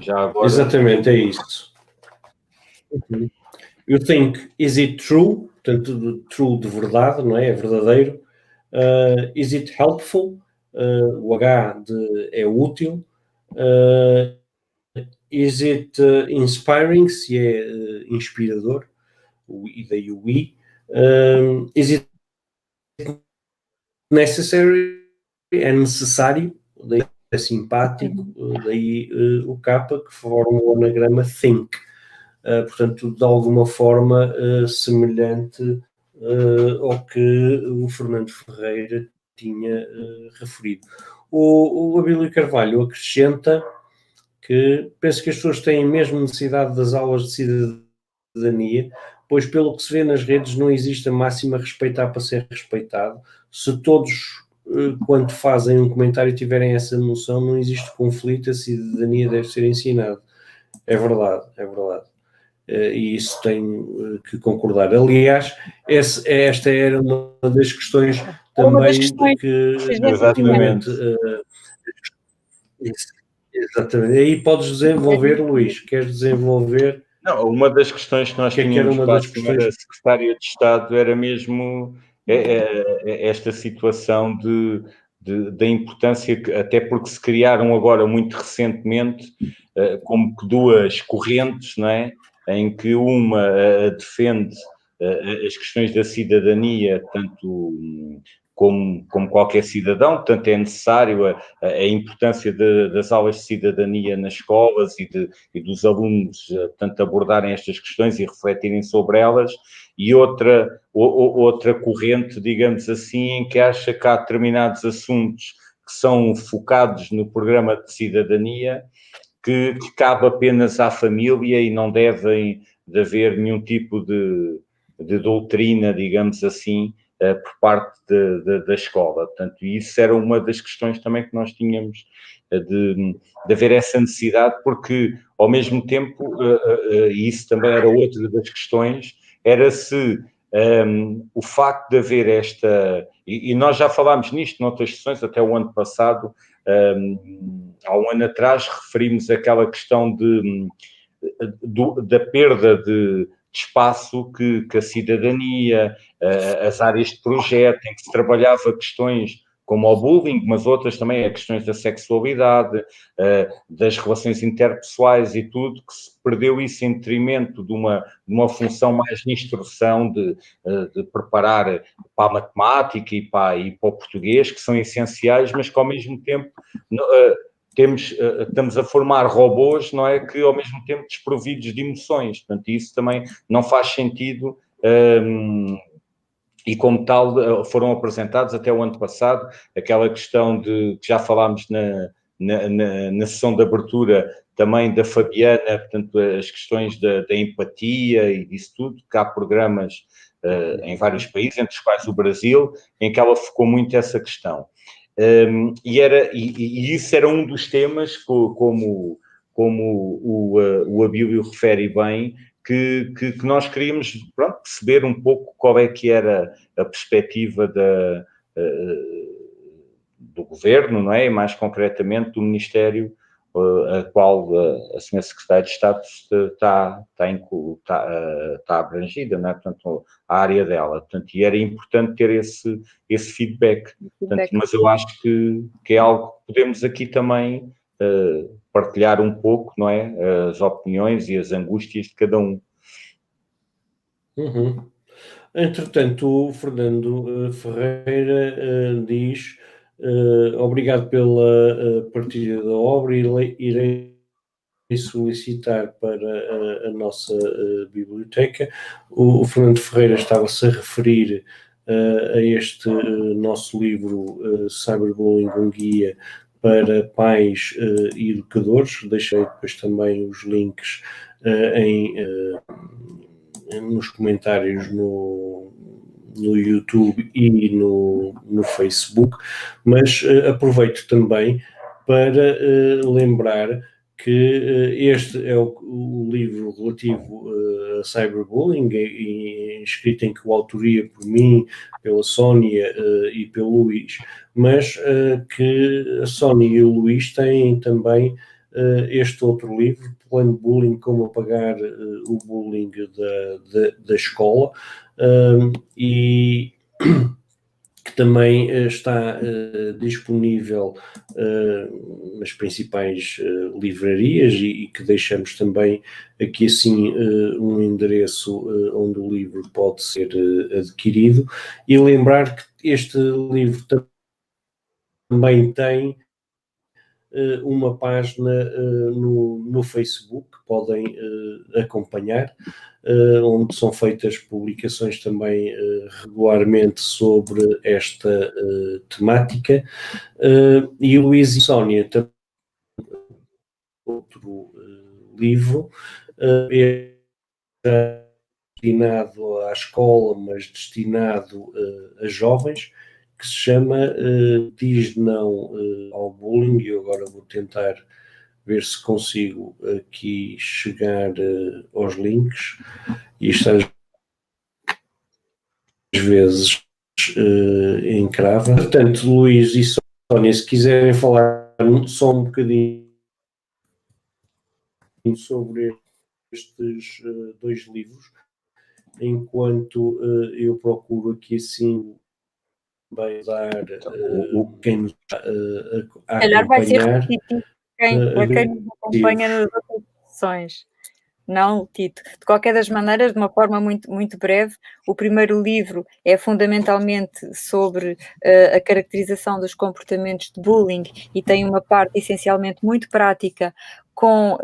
Já agora. Exatamente, é isso. You think, is it true? Portanto, true de verdade, não é? É verdadeiro. Is it helpful? O H é útil. Is it inspiring? Se é inspirador. E daí o I. Is it necessary? É necessário. Daí é simpático. Daí o K, que forma o anagrama think. Portanto, de alguma forma semelhante ao que o Fernando Ferreira tinha referido. O Abílio Carvalho acrescenta que penso que as pessoas têm mesmo necessidade das aulas de cidadania, pois pelo que se vê nas redes não existe a máxima respeitar para ser respeitado. Se todos, quando fazem um comentário, tiverem essa noção, não existe conflito, a cidadania deve ser ensinada. É verdade. E isso tenho que concordar. Aliás, esta era uma das questões também que Exatamente. Exatamente. Aí podes desenvolver, Luís. Queres desenvolver? Não, uma das questões que nós tínhamos para a senhora Secretária de Estado era mesmo esta situação da importância, até porque se criaram agora muito recentemente como que duas correntes, não é? Em que uma defende as questões da cidadania, tanto como qualquer cidadão, portanto é necessário a importância das aulas de cidadania nas escolas e dos alunos, portanto, abordarem estas questões e refletirem sobre elas, e outra corrente, digamos assim, em que acha que há determinados assuntos que são focados no programa de cidadania que cabe apenas à família e não devem de haver nenhum tipo de doutrina, digamos assim, por parte da escola. Portanto, isso era uma das questões também que nós tínhamos de haver essa necessidade, porque, ao mesmo tempo, e isso também era outra das questões, era se o facto de haver esta... E nós já falámos nisto noutras sessões, até o ano passado, há um ano atrás, referimos aquela questão da perda de espaço que a cidadania, as áreas de projeto, em que se trabalhava questões como ao bullying, mas outras também a questões da sexualidade, das relações interpessoais e tudo, que se perdeu isso em detrimento de uma função mais de instrução, de preparar para a matemática e para o português, que são essenciais, mas que ao mesmo tempo estamos a formar robôs, não é, que ao mesmo tempo desprovidos de emoções. Portanto, isso também não faz sentido. E como tal foram apresentados até o ano passado aquela questão de que já falámos na sessão de abertura também da Fabiana, portanto as questões da empatia e disso tudo, que há programas em vários países, entre os quais o Brasil, em que ela focou muito essa questão. E isso era um dos temas, como o Abílio refere bem, que nós queríamos, pronto, perceber um pouco qual é que era a perspectiva do governo, não é? E mais concretamente do Ministério a qual a Sra. Secretária de Estado está abrangida, não é? Portanto, a área dela. Portanto, e era importante ter esse feedback. Portanto, mas eu acho que é algo que podemos aqui também partilhar um pouco, não é? As opiniões e as angústias de cada um. Uhum. Entretanto, o Fernando Ferreira diz obrigado pela partilha da obra, irei solicitar para a nossa biblioteca. O Fernando Ferreira estava-se a referir a este nosso livro Cyberbullying, um guia para pais e educadores. Deixei depois também os links nos comentários no YouTube e no Facebook, mas aproveito também para lembrar que este é o livro relativo a cyberbullying, escrito em coautoria por mim, pela Sónia e pelo Luís, mas que a Sónia e o Luís têm também este outro livro, Plano Bullying, como apagar o bullying da escola, e que também está disponível nas principais livrarias e que deixamos também aqui assim um endereço onde o livro pode ser adquirido, e lembrar que este livro também tem uma página no Facebook que podem acompanhar, onde são feitas publicações também regularmente sobre esta temática. E o Luís e Sónia também outro livro, destinado à escola, mas destinado a jovens, que se chama Diz Não ao Bullying, e eu agora vou tentar ver se consigo aqui chegar aos links, e isto às vezes encrava. Portanto, Luís e Sónia, se quiserem falar só um bocadinho sobre estes dois livros, enquanto eu procuro aqui assim vai dar quem nos está a calhar vai ser acompanhar. repetitivo para quem nos acompanha nas outras sessões. Não, Tito. De qualquer das maneiras, de uma forma muito, muito breve, o primeiro livro é fundamentalmente sobre a caracterização dos comportamentos de bullying e tem uma parte essencialmente muito prática, com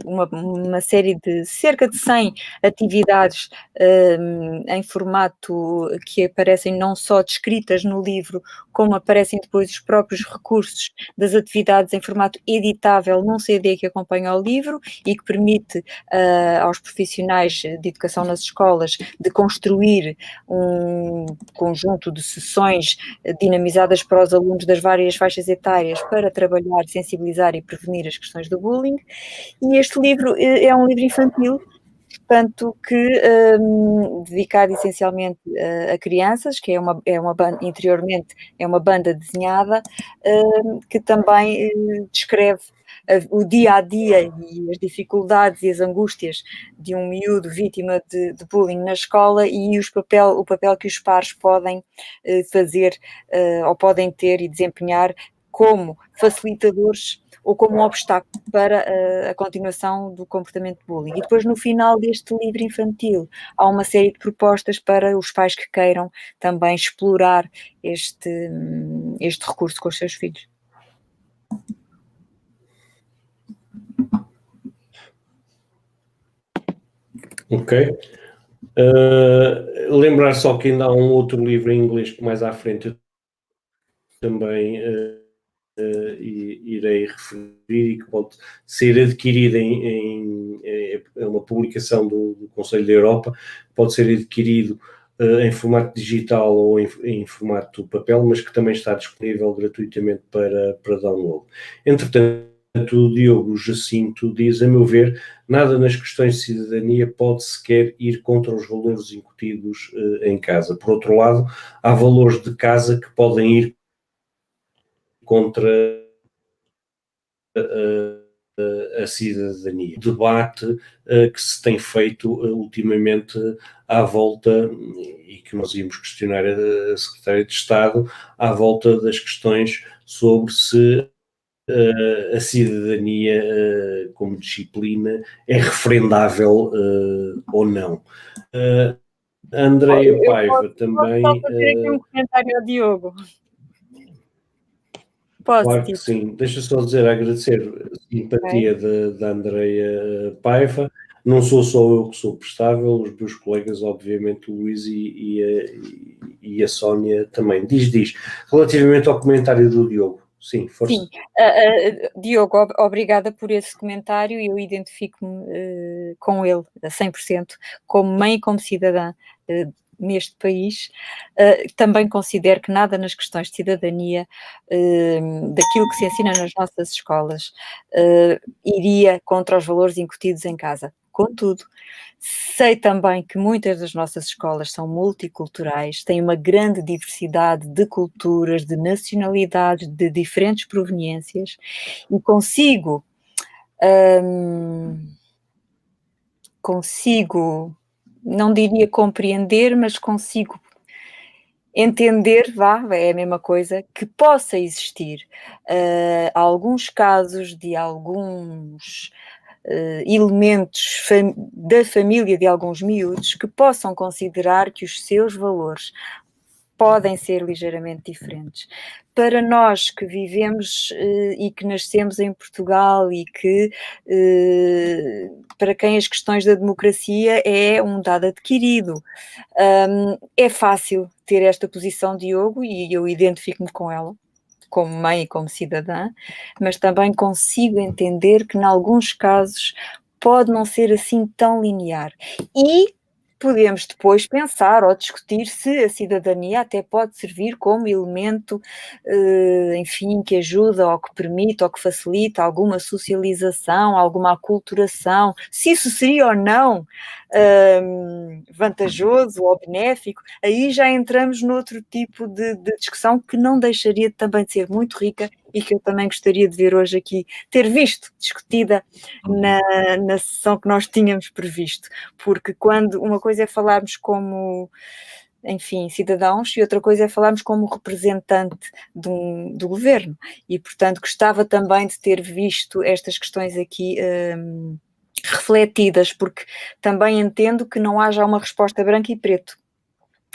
uma série de cerca de 100 atividades em formato que aparecem não só descritas no livro, como aparecem depois os próprios recursos das atividades em formato editável num CD que acompanha o livro e que permite aos profissionais de educação nas escolas de construir um conjunto de sessões dinamizadas para os alunos das várias faixas etárias para trabalhar, sensibilizar e prevenir as questões do bullying. E este livro é um livro infantil, portanto, que dedicado essencialmente a crianças, que é uma banda, interiormente é uma banda desenhada, que também descreve o dia-a-dia e as dificuldades e as angústias de um miúdo vítima de bullying na escola e o papel que os pares podem fazer ou podem ter e desempenhar como facilitadores ou como um obstáculo para a continuação do comportamento de bullying. E depois, no final deste livro infantil, há uma série de propostas para os pais que queiram também explorar este recurso com os seus filhos. Ok. Lembrar só que ainda há um outro livro em inglês que mais à frente eu também irei referir e que pode ser adquirido é uma publicação do Conselho da Europa, pode ser adquirido em formato digital ou em formato papel, mas que também está disponível gratuitamente para download. Entretanto, o Diogo Jacinto diz, a meu ver, nada nas questões de cidadania pode sequer ir contra os valores incutidos em casa. Por outro lado, há valores de casa que podem ir contra a cidadania. O debate que se tem feito ultimamente à volta, e que nós íamos questionar a Secretária de Estado, à volta das questões sobre se a cidadania como disciplina é referendável ou não. Andreia Paiva também... Posso só fazer aqui um comentário ao Diogo? Posso, claro que sim. Deixa só dizer, agradecer a simpatia da Andreia Paiva. Não sou só eu que sou prestável, os meus colegas, obviamente, o Luís e a Sónia também. Diz. Relativamente ao comentário do Diogo. Sim, força. Sim, Diogo, obrigada por esse comentário e eu identifico-me com ele a 100%, como mãe e como cidadã neste país. Também considero que nada nas questões de cidadania, daquilo que se ensina nas nossas escolas, iria contra os valores incutidos em casa. Contudo, sei também que muitas das nossas escolas são multiculturais, têm uma grande diversidade de culturas, de nacionalidades, de diferentes proveniências, e consigo, não diria compreender, mas consigo entender, é a mesma coisa, que possa existir alguns casos de alguns elementos da família de alguns miúdos que possam considerar que os seus valores podem ser ligeiramente diferentes. Para nós que vivemos e que nascemos em Portugal e que para quem as questões da democracia é um dado adquirido, é fácil ter esta posição, Diogo, e eu identifico-me com ela, como mãe e como cidadã, mas também consigo entender que, em alguns casos, pode não ser assim tão linear. E podemos depois pensar ou discutir se a cidadania até pode servir como elemento, enfim, que ajuda ou que permite ou que facilita alguma socialização, alguma aculturação, se isso seria ou não vantajoso ou benéfico. Aí já entramos noutro tipo de discussão que não deixaria também de ser muito rica e que eu também gostaria de ver hoje aqui, ter visto discutida na sessão que nós tínhamos previsto, porque quando uma coisa é falarmos como, enfim, cidadãos e outra coisa é falarmos como representante do governo e, portanto, gostava também de ter visto estas questões aqui refletidas, porque também entendo que não haja uma resposta branca e preto,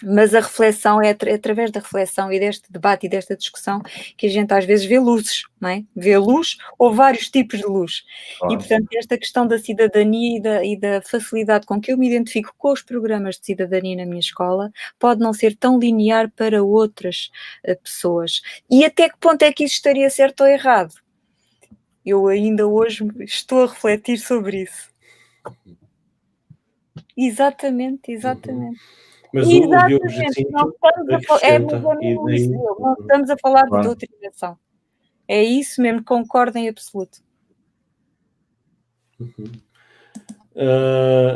mas a reflexão é através da reflexão e deste debate e desta discussão que a gente às vezes vê luzes, não é? Vê luz ou vários tipos de luz. E, portanto, esta questão da cidadania e da facilidade com que eu me identifico com os programas de cidadania na minha escola pode não ser tão linear para outras pessoas. E até que ponto é que isso estaria certo ou errado? Eu ainda hoje estou a refletir sobre isso. Exatamente. Mas o Diogo Jacinto não estamos a falar de doutrinação. É isso mesmo, concordo em absoluto.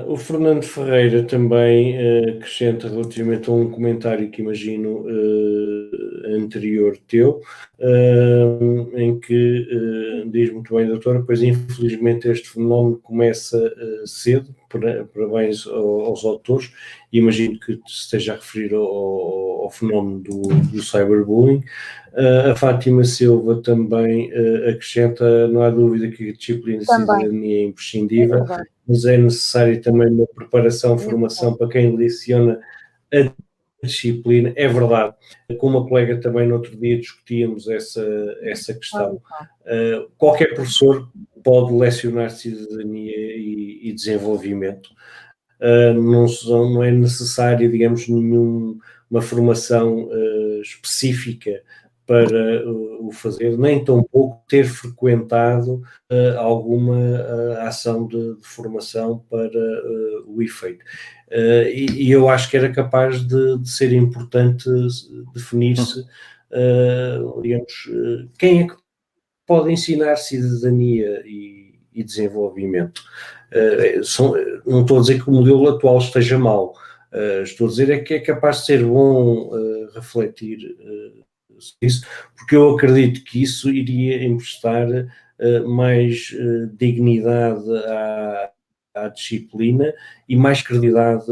O Fernando Ferreira também acrescenta relativamente a um comentário que imagino anterior teu, em que diz muito bem, doutora, pois infelizmente este fenómeno começa cedo, parabéns aos autores, e imagino que se esteja a referir ao fenómeno do cyberbullying. A Fátima Silva também acrescenta, não há dúvida que a disciplina de cidadania é imprescindível, mas é necessário também uma preparação, formação para quem leciona a disciplina. É verdade. Com uma colega também no outro dia discutíamos essa questão. Qualquer professor pode lecionar cidadania e desenvolvimento. Não é necessário, digamos, nenhuma formação específica para o fazer, nem tampouco ter frequentado alguma ação de formação para o efeito. E eu acho que era capaz de ser importante definir-se, digamos, quem é que pode ensinar cidadania e desenvolvimento. Não estou a dizer que o modelo atual esteja mal, estou a dizer que é capaz de ser bom refletir isso, porque eu acredito que isso iria emprestar mais dignidade à disciplina e mais credibilidade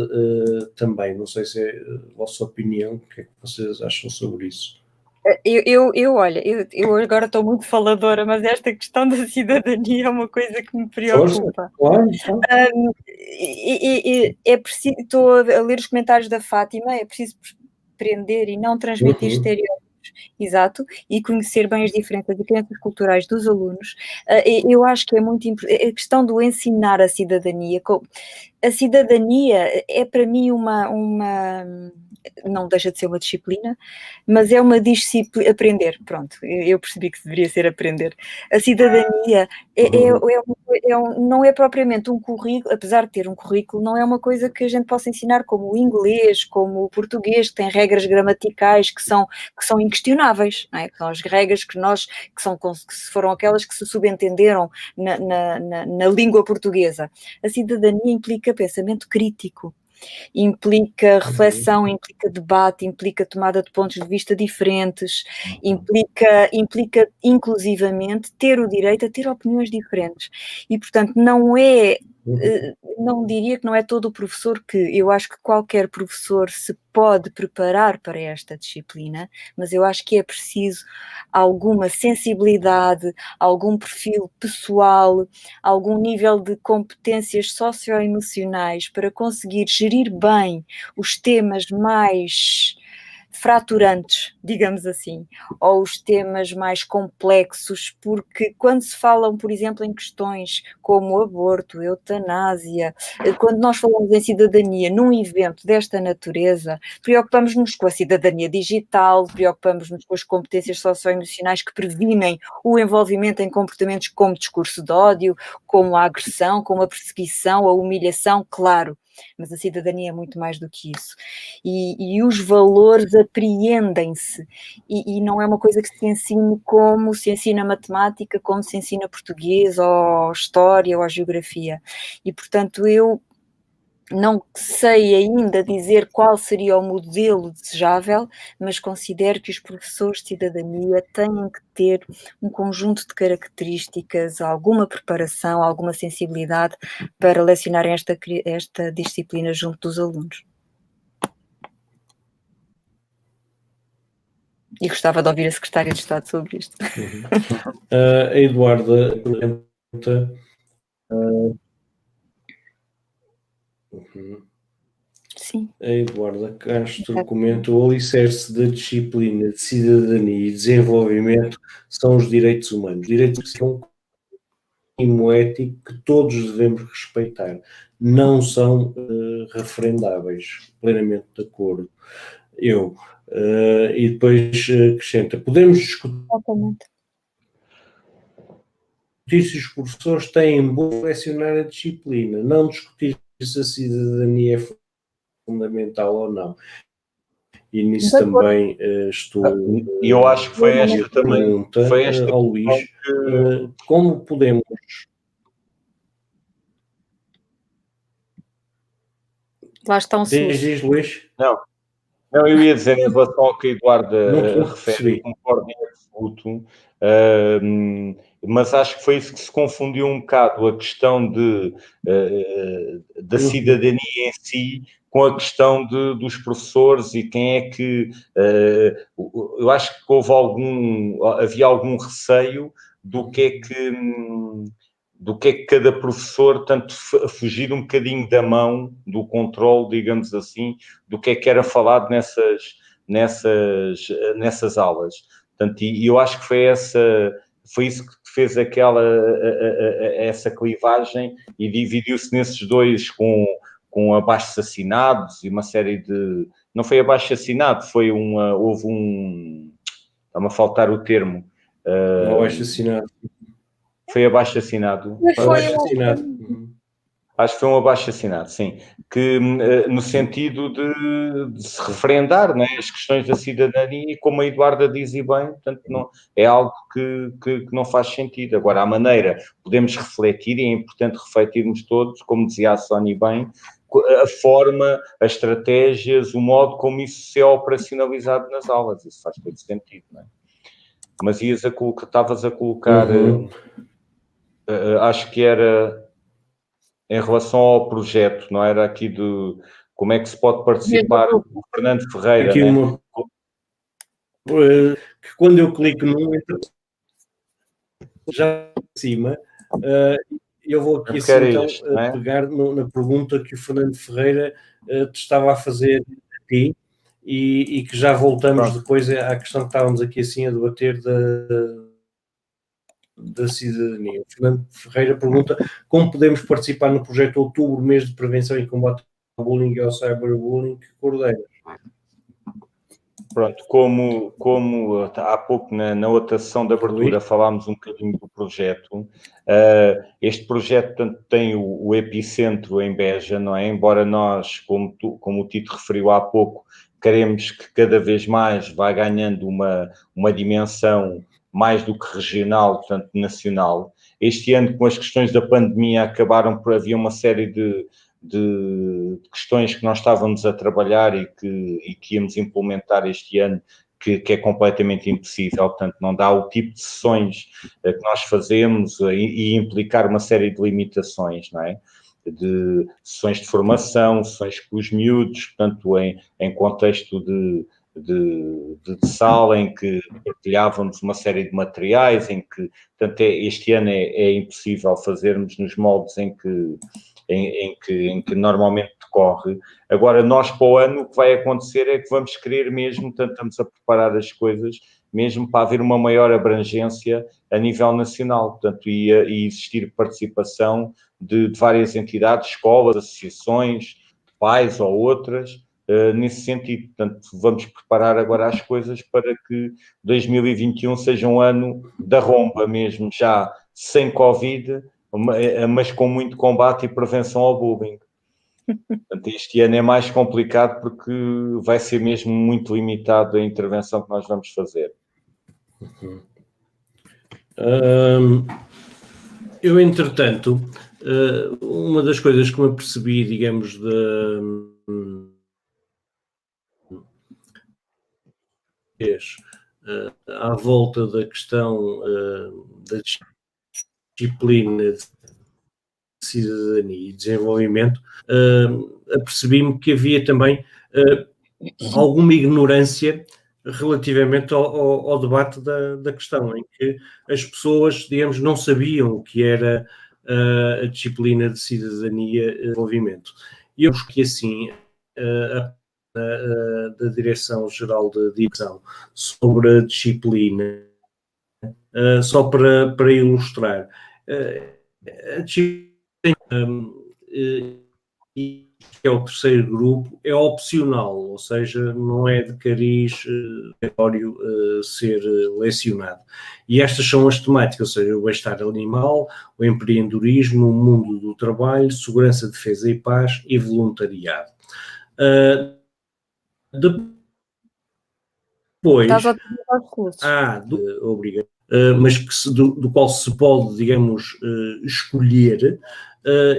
também. Não sei se é a vossa opinião, o que é que vocês acham sobre isso? Olha, eu agora estou muito faladora, mas esta questão da cidadania é uma coisa que me preocupa. Claro. É preciso, estou a ler os comentários da Fátima, é preciso prender e não transmitir estereótipos, exato, e conhecer bem as diferenças culturais dos alunos. Eu acho que é muito importante a questão do ensinar a cidadania. A cidadania é para mim uma não deixa de ser uma disciplina, mas é uma disciplina, aprender, pronto, eu percebi que deveria ser aprender. A cidadania não é propriamente um currículo, apesar de ter um currículo, não é uma coisa que a gente possa ensinar como o inglês, como o português, que tem regras gramaticais que são inquestionáveis, não é? Que são as regras que foram aquelas que se subentenderam na língua portuguesa. A cidadania implica pensamento crítico, implica reflexão, implica debate, implica tomada de pontos de vista diferentes, implica inclusivamente ter o direito a ter opiniões diferentes. E, portanto, não diria que não é todo o professor que, eu acho que qualquer professor se pode preparar para esta disciplina, mas eu acho que é preciso alguma sensibilidade, algum perfil pessoal, algum nível de competências socioemocionais para conseguir gerir bem os temas mais fraturantes, digamos assim, ou os temas mais complexos, porque quando se falam, por exemplo, em questões como aborto, eutanásia, quando nós falamos em cidadania num evento desta natureza, preocupamos-nos com a cidadania digital, preocupamos-nos com as competências socioemocionais que previnem o envolvimento em comportamentos como discurso de ódio, como a agressão, como a perseguição, a humilhação, claro. Mas a cidadania é muito mais do que isso. E os valores apreendem-se. E não é uma coisa que se ensine como se ensina matemática, como se ensina português, ou história, ou geografia. E, portanto, eu não sei ainda dizer qual seria o modelo desejável, mas considero que os professores de cidadania têm que ter um conjunto de características, alguma preparação, alguma sensibilidade para lecionarem esta disciplina junto dos alunos. E gostava de ouvir a Secretária de Estado sobre isto. A Eduarda pergunta... Sim. A Eduarda Castro comenta: o alicerce da disciplina de cidadania e desenvolvimento são os direitos humanos. Direitos que são um mínimo ético que todos devemos respeitar. Não são referendáveis. Plenamente de acordo. E depois acrescenta: podemos discutir se os professores têm bom lecionar a disciplina, não discutir se a cidadania é fundamental ou não. E nisso também estou... Eu acho que foi esta também. Pergunta foi esta ao Luís, como podemos... Lá está um SUS. Diz, Luís? Não, eu ia dizer em relação ao que a Eduarda Não refere, percebi. concordo em absoluto, mas acho que foi isso que se confundiu um bocado, a questão da cidadania em si com a questão dos professores e quem é que... eu acho que havia algum receio do que é que cada professor, tanto fugir um bocadinho da mão, do controle, digamos assim, do que era falado nessas aulas. Portanto, e eu acho que foi isso que fez essa clivagem e dividiu-se nesses dois com abaixo-assinados e uma série de... Não foi abaixo-assinado, houve um... Está-me a faltar o termo. Não abaixo-assinado. Foi abaixo-assinado. Abaixo-assinado. Acho que foi um abaixo-assinado, sim. Que no sentido de se referendar, né, as questões da cidadania, e como a Eduarda diz e bem, portanto, não, é algo que não faz sentido. Agora, a maneira, podemos refletir, e é importante refletirmos todos, como dizia a Sónia bem, a forma, as estratégias, o modo como isso é operacionalizado nas aulas. Isso faz todo sentido, não é? Mas estavas a colocar... acho que era em relação ao projeto, não era aqui do como é que se pode participar, o Fernando Ferreira, aqui né? Que quando eu clico num, já em cima, eu vou aqui assim então pegar na pergunta que o Fernando Ferreira te estava a fazer a ti e que já voltamos depois à questão que estávamos aqui assim a debater da cidadania. O Fernando Ferreira pergunta como podemos participar no projeto Outubro, mês de prevenção e combate ao bullying e ao cyberbullying, que coordena. Pronto, como há pouco na outra sessão de abertura falámos um bocadinho do projeto, este projeto tanto tem o epicentro em Beja, não é? Embora nós, como o Tito referiu há pouco, queremos que cada vez mais vá ganhando uma dimensão mais do que regional, portanto nacional. Este ano, com as questões da pandemia, havia uma série de questões que nós estávamos a trabalhar e que íamos implementar este ano, que é completamente impossível, portanto não dá o tipo de sessões que nós fazemos e implicar uma série de limitações, não é? De sessões de formação, sessões com os miúdos, portanto em contexto de sala, em que partilhávamos uma série de materiais, em que, portanto, este ano é impossível fazermos nos moldes em que normalmente decorre. Agora, nós para o ano o que vai acontecer é que vamos querer mesmo, portanto, estamos a preparar as coisas mesmo para haver uma maior abrangência a nível nacional, portanto, e existir participação de várias entidades, escolas, associações, de pais ou outras, nesse sentido. Portanto, vamos preparar agora as coisas para que 2021 seja um ano da romba mesmo, já sem Covid, mas com muito combate e prevenção ao bullying. Portanto, este ano é mais complicado porque vai ser mesmo muito limitado a intervenção que nós vamos fazer. Eu, entretanto, uma das coisas que me apercebi, digamos, à volta da questão da disciplina de cidadania e desenvolvimento, apercebi-me que havia também alguma ignorância relativamente ao debate da questão, em que as pessoas, digamos, não sabiam o que era a disciplina de cidadania e desenvolvimento. E eu busquei assim da Direção-Geral de Educação sobre a disciplina, só para ilustrar. A disciplina que é o terceiro grupo, é opcional, ou seja, não é de cariz obrigatório ser lecionado. E estas são as temáticas, ou seja, o bem-estar animal, o empreendedorismo, o mundo do trabalho, segurança, defesa e paz e voluntariado. Depois, obrigado. mas do qual se pode, digamos, escolher,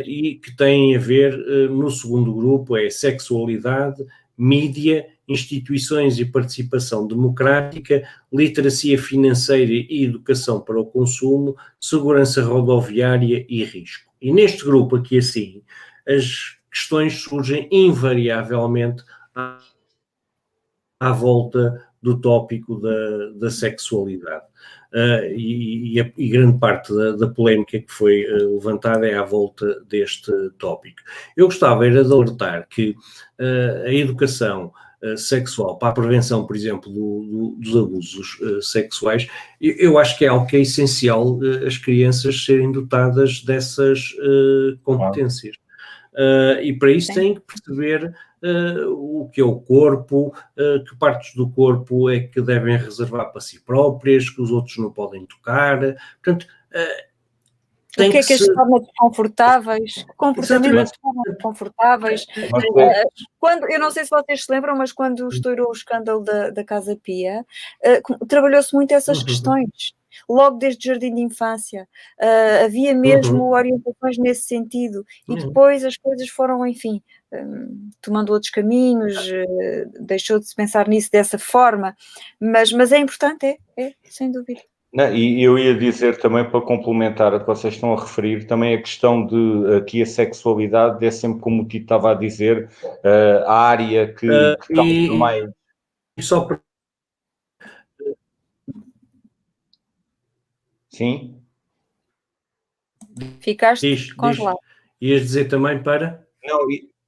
e que tem a ver, no segundo grupo, é sexualidade, mídia, instituições e participação democrática, literacia financeira e educação para o consumo, segurança rodoviária e risco. E neste grupo aqui assim, as questões surgem invariavelmente à volta do tópico da sexualidade. E grande parte da polémica que foi levantada é à volta deste tópico. Eu gostava era de alertar que a educação sexual para a prevenção, por exemplo, dos abusos sexuais, eu acho que é algo que é essencial as crianças serem dotadas dessas competências. E para isso têm que perceber o que é o corpo, que partes do corpo é que devem reservar para si próprias, que os outros não podem tocar. Portanto, o que é que as torna desconfortáveis? Que comportamentos tornam desconfortáveis? Eu não sei se vocês se lembram, mas quando estourou o escândalo da Casa Pia, trabalhou-se muito essas questões. Logo desde o jardim de infância, havia mesmo orientações nesse sentido, e depois as coisas foram, enfim, tomando outros caminhos, deixou de se pensar nisso dessa forma, mas é importante, sem dúvida. Não, e eu ia dizer também, para complementar a que vocês estão a referir, também a questão de aqui a sexualidade é sempre, como o Tito estava a dizer, a área que está mais... E só para... Sim? Ficaste congelado. Ias dizer também para... Não,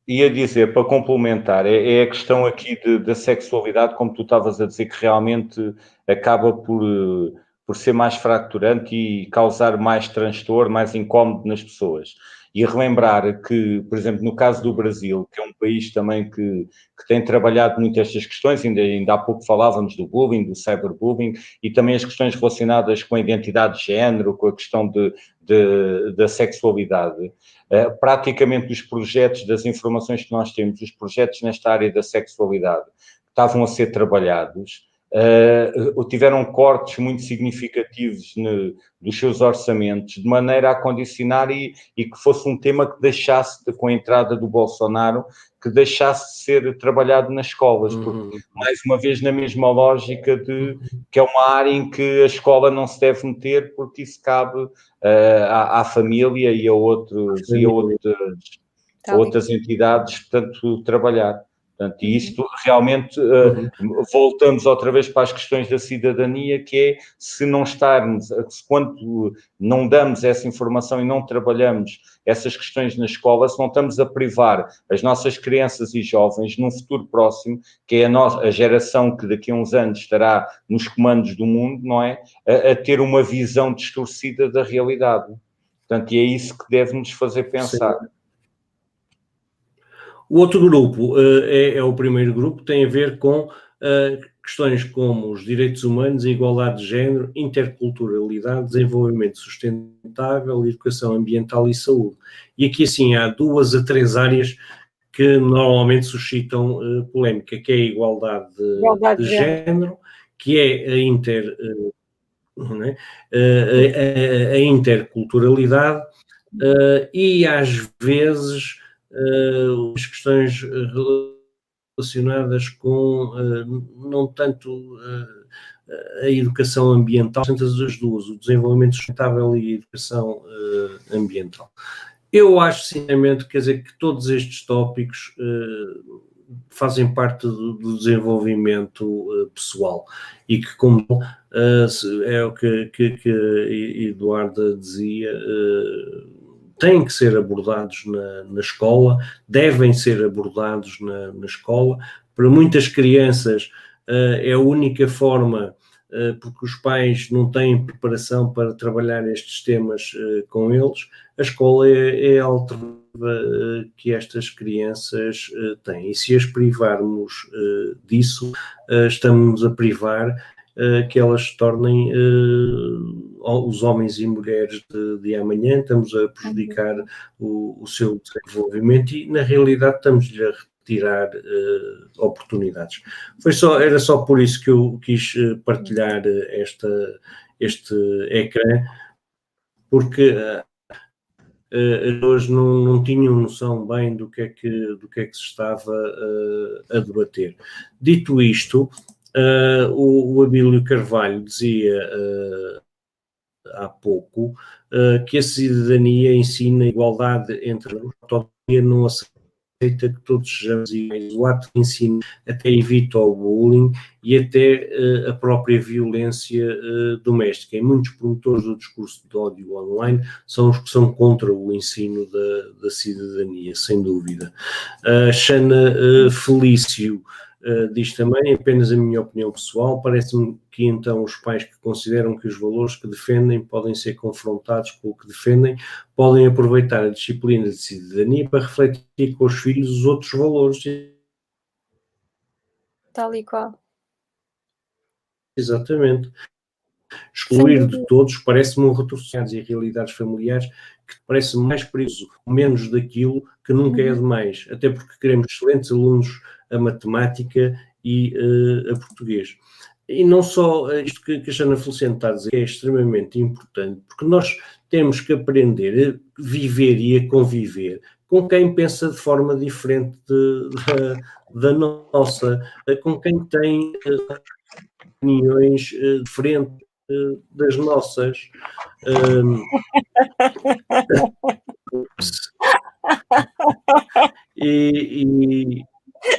ia dizer, para complementar, é a questão aqui da sexualidade, como tu estavas a dizer, que realmente acaba por ser mais fracturante e causar mais transtorno, mais incómodo nas pessoas. E relembrar que, por exemplo, no caso do Brasil, que é um país também que tem trabalhado muito estas questões, ainda há pouco falávamos do bullying, do cyberbullying, e também as questões relacionadas com a identidade de género, com a questão da sexualidade. Praticamente os projetos, das informações que nós temos, os projetos nesta área da sexualidade que estavam a ser trabalhados, tiveram cortes muito significativos dos seus orçamentos, de maneira a condicionar e que fosse um tema que deixasse, com a entrada do Bolsonaro, que deixasse de ser trabalhado nas escolas, porque, mais uma vez, na mesma lógica de que é uma área em que a escola não se deve meter, porque isso cabe à família e a outras entidades, portanto, trabalhar. Portanto, e isto realmente, voltamos outra vez para as questões da cidadania, que é, quando não damos essa informação e não trabalhamos essas questões na escola, se não estamos a privar as nossas crianças e jovens num futuro próximo, que é a geração que daqui a uns anos estará nos comandos do mundo, não é? A ter uma visão distorcida da realidade. Portanto, e é isso que deve nos fazer pensar. Sim. O outro grupo é o primeiro grupo, tem a ver com questões como os direitos humanos, a igualdade de género, interculturalidade, desenvolvimento sustentável, educação ambiental e saúde. E aqui, assim, há 2 a 3 áreas que normalmente suscitam polémica, que é a igualdade de género, que é a interculturalidade e, às vezes, as questões relacionadas com não tanto a educação ambiental, tanto as duas, o desenvolvimento sustentável e a educação ambiental. Eu acho, sinceramente, quer dizer, que todos estes tópicos fazem parte do desenvolvimento pessoal e que, como é o que Eduarda dizia, têm que ser abordados na escola, devem ser abordados na escola. Para muitas crianças é a única forma, porque os pais não têm preparação para trabalhar estes temas com eles. A escola é a alternativa que estas crianças têm. E se as privarmos disso, estamos a privar que elas se tornem os homens e mulheres de amanhã, estamos a prejudicar o seu desenvolvimento e, na realidade, estamos-lhe a retirar oportunidades. Era só por isso que eu quis partilhar este ecrã, porque as pessoas não tinham noção bem do que é que se estava a debater. Dito isto, o Abílio Carvalho dizia há pouco que a cidadania ensina a igualdade entre a utopia não aceita que todos sejamos iguais. O ato de ensino até evita o bullying e até a própria violência doméstica. E muitos promotores do discurso de ódio online são os que são contra o ensino da cidadania, sem dúvida. Xana Felício diz também, apenas a minha opinião pessoal, parece-me que então os pais que consideram que os valores que defendem podem ser confrontados com o que defendem, podem aproveitar a disciplina de cidadania para refletir com os filhos os outros valores. Tal e qual. Exatamente. Excluir de todos parece-me um retrocesso e realidades familiares que parece mais perigoso, menos daquilo que nunca é demais, até porque queremos excelentes alunos a matemática e a português. E não só isto que a Xana Feliciano está a dizer, é extremamente importante, porque nós temos que aprender a viver e a conviver com quem pensa de forma diferente da nossa, com quem tem opiniões diferentes das nossas.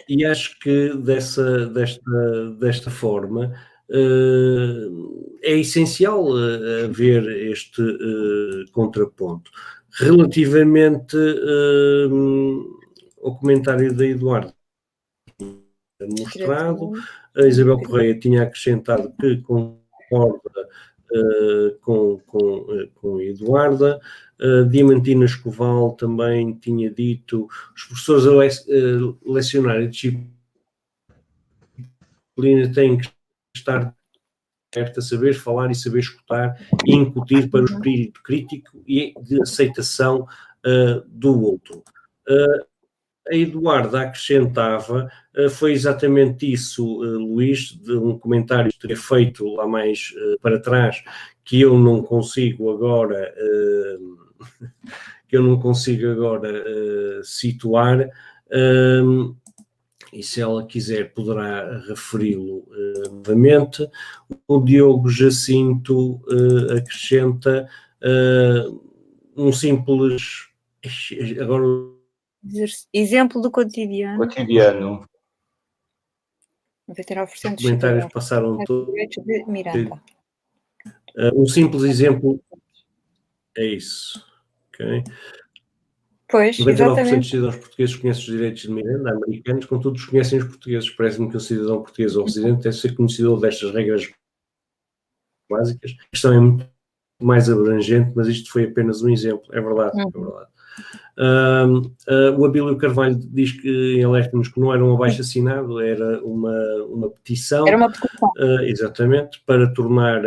E acho que desta forma é essencial haver este contraponto. Relativamente ao comentário da Eduardo mostrado, a Isabel Correia tinha acrescentado que concorda com a Eduarda. Diamantina Escoval também tinha dito os professores a lecionar a disciplina têm que estar a saber falar e saber escutar e incutir para o espírito crítico e de aceitação do outro. A Eduarda acrescentava, foi exatamente isso, Luís, de um comentário que teria feito lá mais para trás, que eu não consigo agora situar, e se ela quiser poderá referi-lo novamente. O Diogo Jacinto acrescenta um simples... Agora... Exemplo do cotidiano. Cotidiano. 99% dos comentários passaram todos. De Miranda. Um simples exemplo é isso. Okay? Pois, 99% dos cidadãos portugueses conhecem os direitos de Miranda, americanos, contudo desconhecem os portugueses. Parece-me que o cidadão português ou residente deve ser conhecedor destas regras básicas. A questão é muito mais abrangente, mas isto foi apenas um exemplo. É verdade, é verdade. O Abílio Carvalho diz que alerta-nos que não era um abaixo-assinado, era uma petição. Era uma petição. Exatamente, para tornar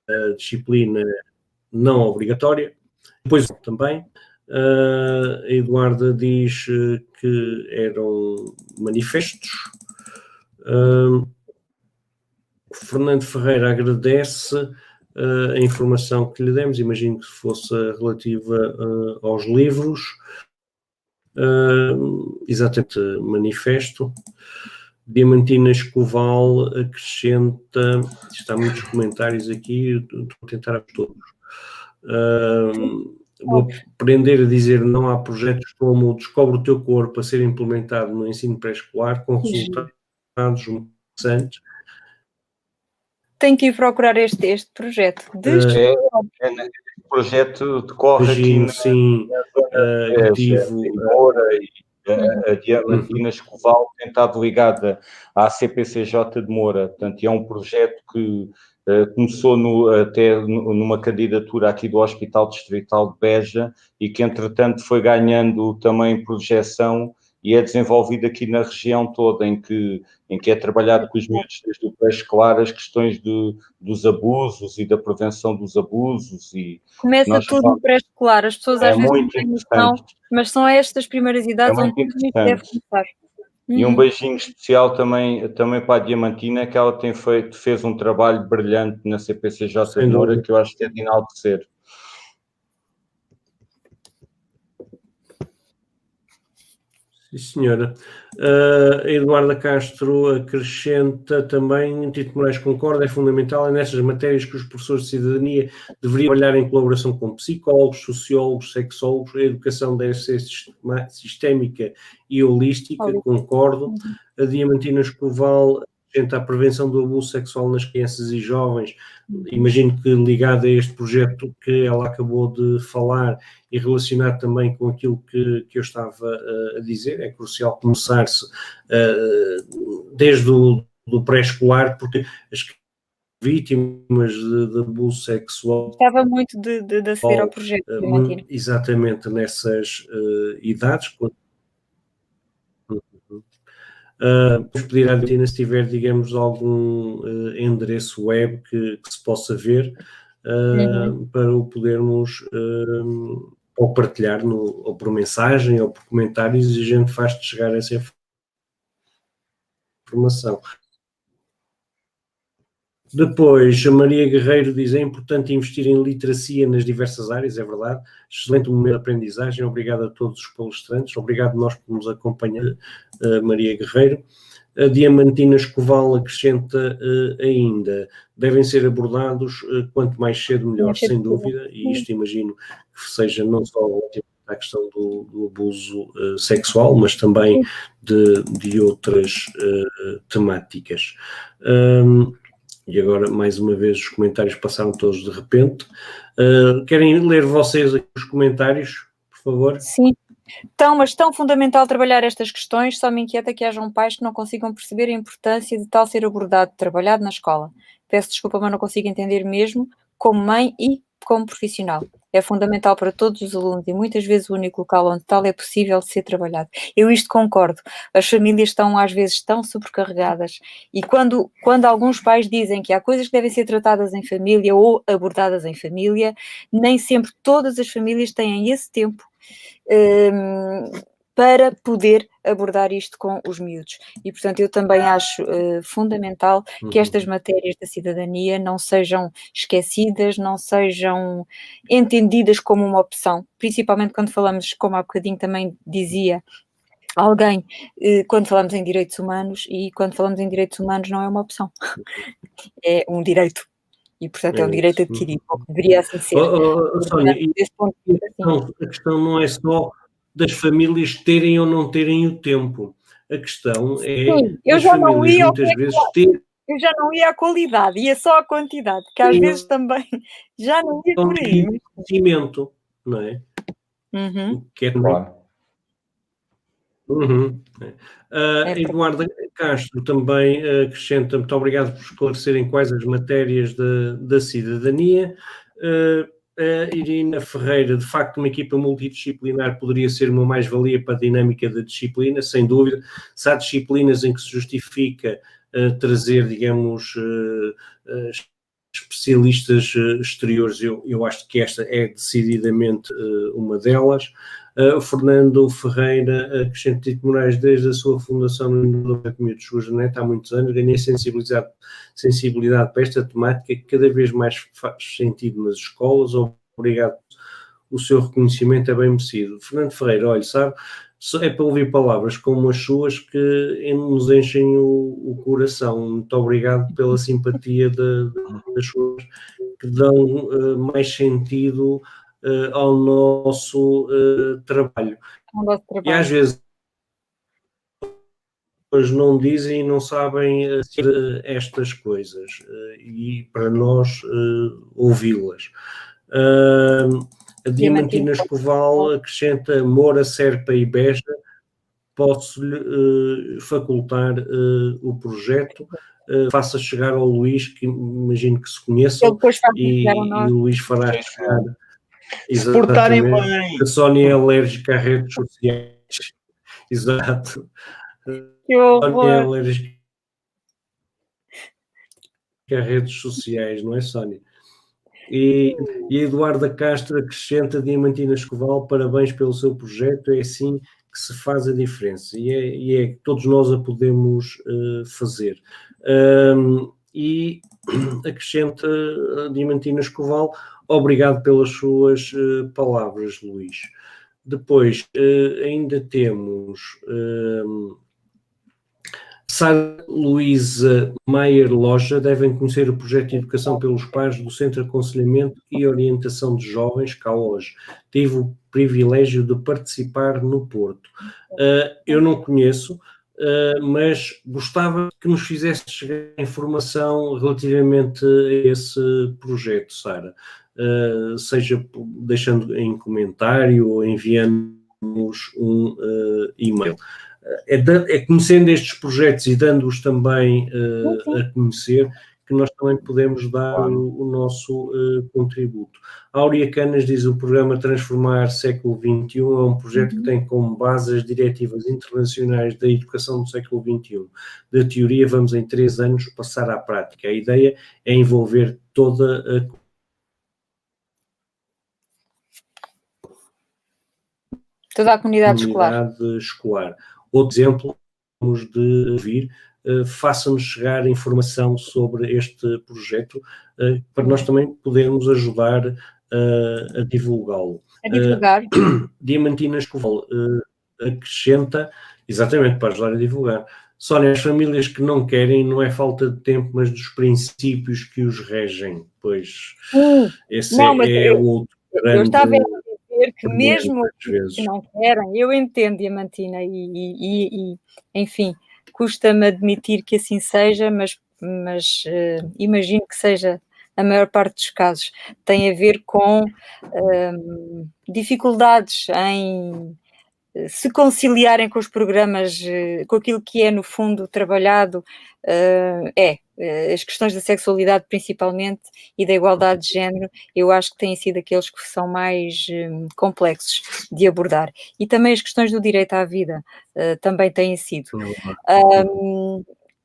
a disciplina não obrigatória. Depois também, a Eduarda diz que eram manifestos. Fernando Ferreira agradece a informação que lhe demos, imagino que fosse relativa aos livros, exatamente, manifesto. Diamantina Escoval acrescenta, está muitos comentários aqui, estou a tentar a todos. Vou aprender a dizer não há projetos como Descobre o Teu Corpo a ser implementado no ensino pré-escolar com resultados interessantes. Tem que ir procurar este projeto. O projeto decorre aqui na Moura e a Diamantina Escoval tem estado ligada à CPCJ de Moura. Portanto, é um projeto que começou até numa candidatura aqui do Hospital Distrital de Beja e que, entretanto, foi ganhando também projeção e é desenvolvido aqui na região toda, em que é trabalhado com os miúdos desde o pré-escolar as questões dos abusos e da prevenção dos abusos. Começa tudo no pré-escolar, as pessoas às vezes não têm noção, mas são estas primeiras idades onde tudo isso deve começar. E um beijinho especial também para a Diamantina, que ela fez um trabalho brilhante na CPCJ de Moura, que eu acho que é de enaltecer. Sim, senhora. A Eduarda Castro acrescenta também, Tito Moraes concorda, é fundamental, é nessas matérias que os professores de cidadania deveriam trabalhar em colaboração com psicólogos, sociólogos, sexólogos, a educação deve ser sistémica e holística, concordo. A Diamantina Escoval acrescenta a prevenção do abuso sexual nas crianças e jovens, imagino que ligado a este projeto que ela acabou de falar e relacionado também com aquilo que eu estava a dizer, é crucial começar-se desde o pré-escolar, porque as vítimas de abuso sexual... Gostava muito de aceder ao projeto, exatamente nessas idades. Vamos pedir à Diamantina se tiver, digamos, algum endereço web que se possa ver, para o podermos ou partilhar ou por mensagem ou por comentários, e a gente faz-te chegar essa informação. Depois, a Maria Guerreiro diz: é importante investir em literacia nas diversas áreas, é verdade. Excelente momento de aprendizagem. Obrigado a todos os palestrantes. Obrigado a nós por nos acompanhar, Maria Guerreiro. A Diamantina Escoval acrescenta ainda: devem ser abordados quanto mais cedo melhor, sem dúvida, e isto imagino que seja não só a questão do abuso sexual, mas também de outras temáticas. E agora, mais uma vez, os comentários passaram todos de repente. Querem ler vocês aqui os comentários, por favor? Sim. Mas tão fundamental trabalhar estas questões, só me inquieta que hajam pais que não consigam perceber a importância de tal ser abordado, trabalhado na escola. Peço desculpa, mas não consigo entender mesmo, como mãe e como profissional. É fundamental para todos os alunos e muitas vezes o único local onde tal é possível de ser trabalhado. Eu isto concordo. As famílias estão às vezes tão sobrecarregadas e quando alguns pais dizem que há coisas que devem ser tratadas em família ou abordadas em família, nem sempre todas as famílias têm esse tempo para poder abordar isto com os miúdos. E, portanto, eu também acho fundamental que estas matérias da cidadania não sejam esquecidas, não sejam entendidas como uma opção, principalmente quando falamos, como há bocadinho também dizia alguém, quando falamos em direitos humanos, e quando falamos em direitos humanos não é uma opção, é um direito. E, portanto, é um direito adquirido, deveria assim ser. Sónia, a questão não é só das famílias terem ou não terem o tempo. A questão é das famílias muitas vezes terem... Eu já não ia à qualidade, ia só à quantidade, que às vezes também já não ia por aí. Conhecimento, não é? Que é claro. Eduardo Castro também acrescenta: muito obrigado por esclarecerem quais as matérias da cidadania. A Irina Ferreira: de facto, uma equipa multidisciplinar poderia ser uma mais-valia para a dinâmica da disciplina, sem dúvida. Se há disciplinas em que se justifica trazer, digamos, especialistas exteriores, eu acho que esta é decididamente uma delas. O Fernando Ferreira acrescenta: Tito Moraes, desde a sua fundação no Desenvolvimento de sua janeta há muitos anos, ganhei sensibilidade para esta temática que cada vez mais faz sentido nas escolas. Obrigado, o seu reconhecimento é bem merecido. Fernando Ferreira, olha, sabe, é para ouvir palavras como as suas que nos enchem o coração. Muito obrigado pela simpatia das suas, que dão mais sentido ao nosso trabalho. E às vezes não dizem e não sabem estas coisas, e para nós ouvi-las. A Diamantina Escoval acrescenta: Moura, Serpa e Beja, posso-lhe facultar o projeto, faça chegar ao Luís, que imagino que se conheçam, e o Luís fará chegar. Exatamente. A Sónia é alérgica a redes sociais. Exato. Que horror. A Sónia é alérgica a redes sociais, não é, Sónia? E a Eduarda Castro acrescenta: Diamantina Escoval, parabéns pelo seu projeto, é assim que se faz a diferença e é que todos nós a podemos fazer. E acrescenta Diamantina Escoval, obrigado pelas suas palavras, Luís. Depois, ainda temos Sara Luísa Maier Loja, devem conhecer o projeto de educação pelos pais do Centro de Aconselhamento e Orientação de Jovens, CAOJ. Tive o privilégio de participar no Porto. Eu não conheço, mas gostava que nos fizesse chegar informação relativamente a esse projeto, Sara. Seja deixando em comentário ou enviando-nos um e-mail. É conhecendo estes projetos e dando-os também a conhecer que nós também podemos dar o nosso contributo. A Áurea Canas diz: o programa Transformar Século XXI é um projeto que tem como base as diretivas internacionais da educação do século XXI. Da teoria vamos em 3 anos passar à prática. A ideia é envolver toda a comunidade escolar. Outro exemplo, temos de ouvir, faça-nos chegar informação sobre este projeto para nós também podermos ajudar a divulgá-lo. Diamantina Escoval acrescenta, exatamente, para ajudar a divulgar. Sónia, as famílias que não querem não é falta de tempo, mas dos princípios que os regem. Pois, esse é o outro grande... Eu estava a dizer que mesmo que não querem, eu entendo, Diamantina, e enfim, custa-me admitir que assim seja, mas imagino que seja a maior parte dos casos. Tem a ver com dificuldades em se conciliarem com os programas, com aquilo que é no fundo trabalhado, as questões da sexualidade principalmente e da igualdade de género, eu acho que têm sido aqueles que são mais complexos de abordar. E também as questões do direito à vida também têm sido.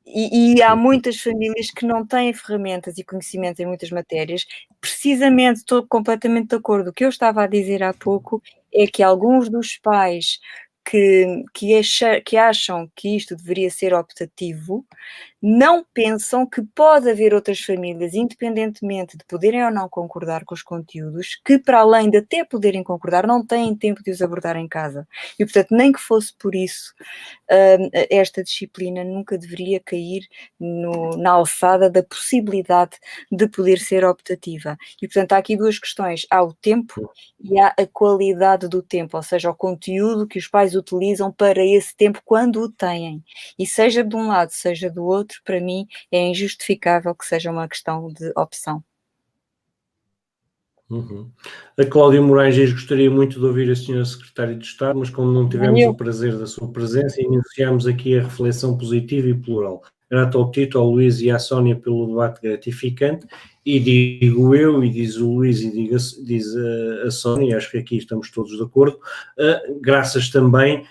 E há muitas famílias que não têm ferramentas e conhecimento em muitas matérias. Precisamente, estou completamente de acordo. O que eu estava a dizer há pouco é que alguns dos pais que acham que isto deveria ser optativo, não pensam que pode haver outras famílias, independentemente de poderem ou não concordar com os conteúdos, que para além de até poderem concordar, não têm tempo de os abordar em casa. E, portanto, nem que fosse por isso, esta disciplina nunca deveria cair na alçada da possibilidade de poder ser optativa. E, portanto, há aqui 2 questões. Há o tempo e há a qualidade do tempo, ou seja, o conteúdo que os pais utilizam para esse tempo quando o têm. E seja de um lado, seja do outro, para mim é injustificável que seja uma questão de opção. A Cláudia Moraes diz: gostaria muito de ouvir a senhora Secretária de Estado, mas como não tivemos o prazer da sua presença, iniciamos aqui a reflexão positiva e plural. Grato ao Tito, ao Luís e à Sónia pelo debate gratificante, e digo eu, e diz o Luís, e diz a Sónia, acho que aqui estamos todos de acordo, gratos também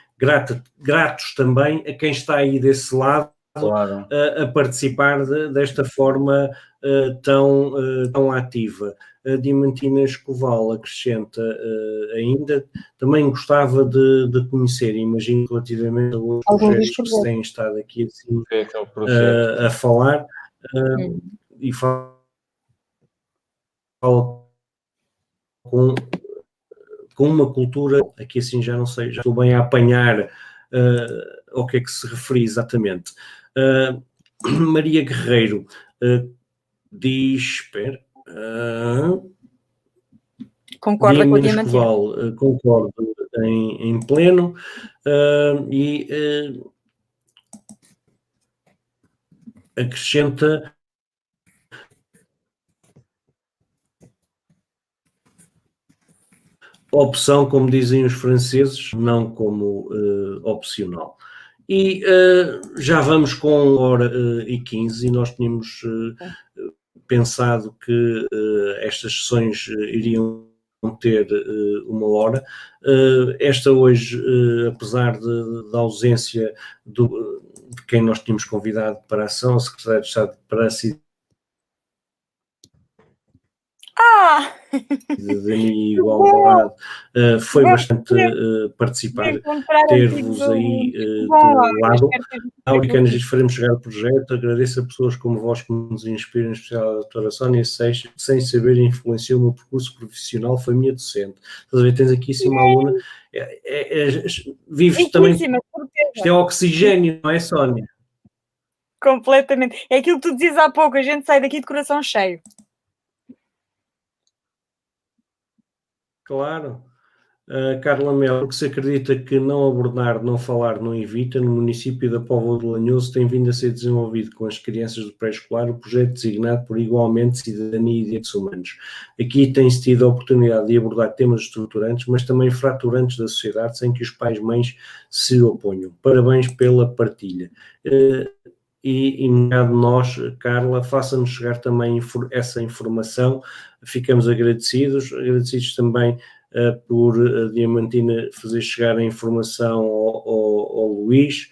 a quem está aí desse lado, claro, a participar desta forma tão ativa. A Diamantina Escoval acrescenta ainda, também gostava de conhecer, imagino relativamente a outros projetos que se têm estado aqui assim, a falar, e fala com uma cultura, aqui assim já não sei, já estou bem a apanhar ao que é que se refere exatamente. Maria Guerreiro diz, espera, concorda com a Diamantina Escoval, concordo em pleno, e acrescenta opção, como dizem os franceses, não como opcional. E já vamos com 1h15 e nós tínhamos pensado que estas sessões iriam ter 1 hora. Esta hoje, apesar da ausência de quem nós tínhamos convidado para a ação, a Secretária de Estado para a Cidade. cidadania e igualdade, foi bastante participar, ter-vos aí de lado. Americanas diz: faremos chegar o projeto, agradeço a pessoas como vós que nos inspiram, em especial a doutora Sónia Seixas, sem saber influenciou o meu percurso profissional, foi minha docente. Estás a ver, tens aqui sim uma aluna, vives também, isto é oxigênio, não é, Sónia? Completamente. É aquilo que tu dizias há pouco, a gente sai daqui de coração cheio. Claro. Carla Mel, porque se acredita que não abordar, não falar, não evita, no município da Póvoa de Lanhoso tem vindo a ser desenvolvido com as crianças do pré-escolar o projeto designado por Igualmente Cidadania e Direitos Humanos. Aqui tem-se tido a oportunidade de abordar temas estruturantes, mas também fraturantes da sociedade, sem que os pais e mães se oponham. Parabéns pela partilha. E nós, Carla, faça-nos chegar também essa informação. Ficamos agradecidos também por Diamantina fazer chegar a informação ao Luís,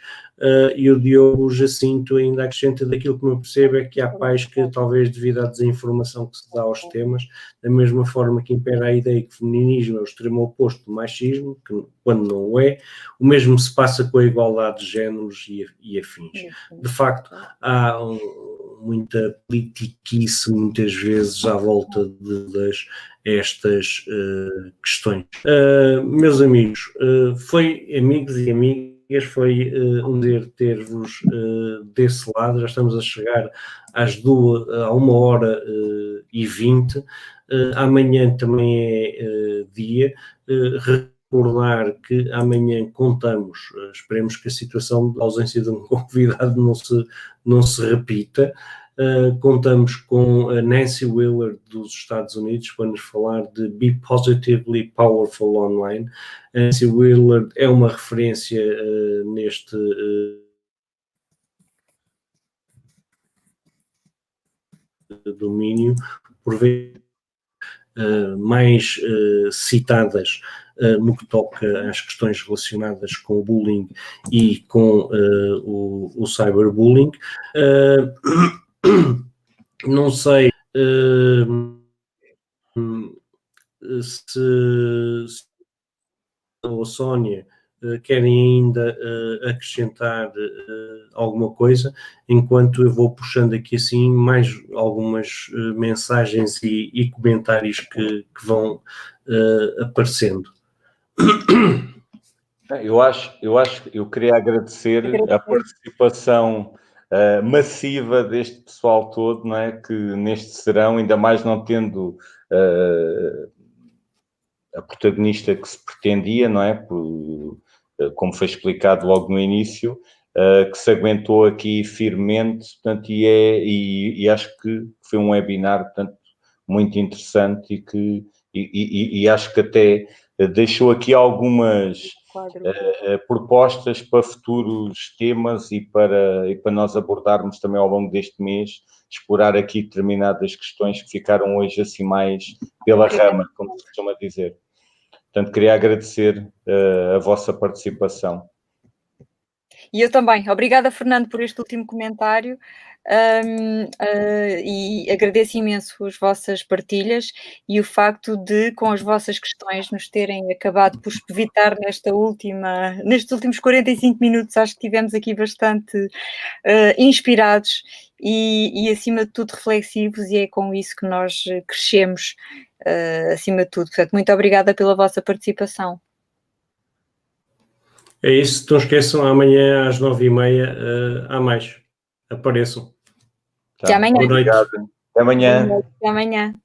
e o Diogo Jacinto ainda acrescenta: daquilo que me percebo é que há pais que, talvez devido à desinformação que se dá aos temas, da mesma forma que impera a ideia que o feminismo é o extremo oposto do machismo, que, quando não o é, o mesmo se passa com a igualdade de géneros e afins. De facto, há muita politiquice muitas vezes à volta estas questões. Meus amigos, amigos e amigas, foi um prazer ter-vos desse lado. Já estamos a chegar a 1h20. Amanhã também é dia. Recordar que amanhã contamos, esperemos que a situação de ausência de um convidado não se repita. Contamos com a Nancy Willard dos Estados Unidos para nos falar de Be Positively Powerful Online. A Nancy Willard é uma referência neste domínio, por vezes mais citadas no que toca às questões relacionadas com o bullying e com o cyberbullying. Não sei se a Sónia querem ainda acrescentar alguma coisa, enquanto eu vou puxando aqui assim mais algumas mensagens e comentários que vão aparecendo. Eu queria agradecer a participação massiva deste pessoal todo, não é? Que neste serão, ainda mais não tendo a protagonista que se pretendia, não é? Como foi explicado logo no início, que se aguentou aqui firmemente, portanto, e acho que foi um webinar, portanto, muito interessante e acho que até deixou aqui algumas propostas para futuros temas e para nós abordarmos também ao longo deste mês, explorar aqui determinadas questões que ficaram hoje assim mais pela rama, como se costuma dizer. Portanto, queria agradecer a vossa participação. E eu também. Obrigada, Fernando, por este último comentário. E agradeço imenso as vossas partilhas e o facto de, com as vossas questões, nos terem acabado por evitar nestes últimos 45 minutos. Acho que estivemos aqui bastante inspirados e, acima de tudo, reflexivos, e é com isso que nós crescemos, acima de tudo. Portanto, muito obrigada pela vossa participação. É isso, não esqueçam, amanhã às 9h30 há mais. Apareçam. Até amanhã. Boa noite. Obrigado. Até amanhã. Até amanhã.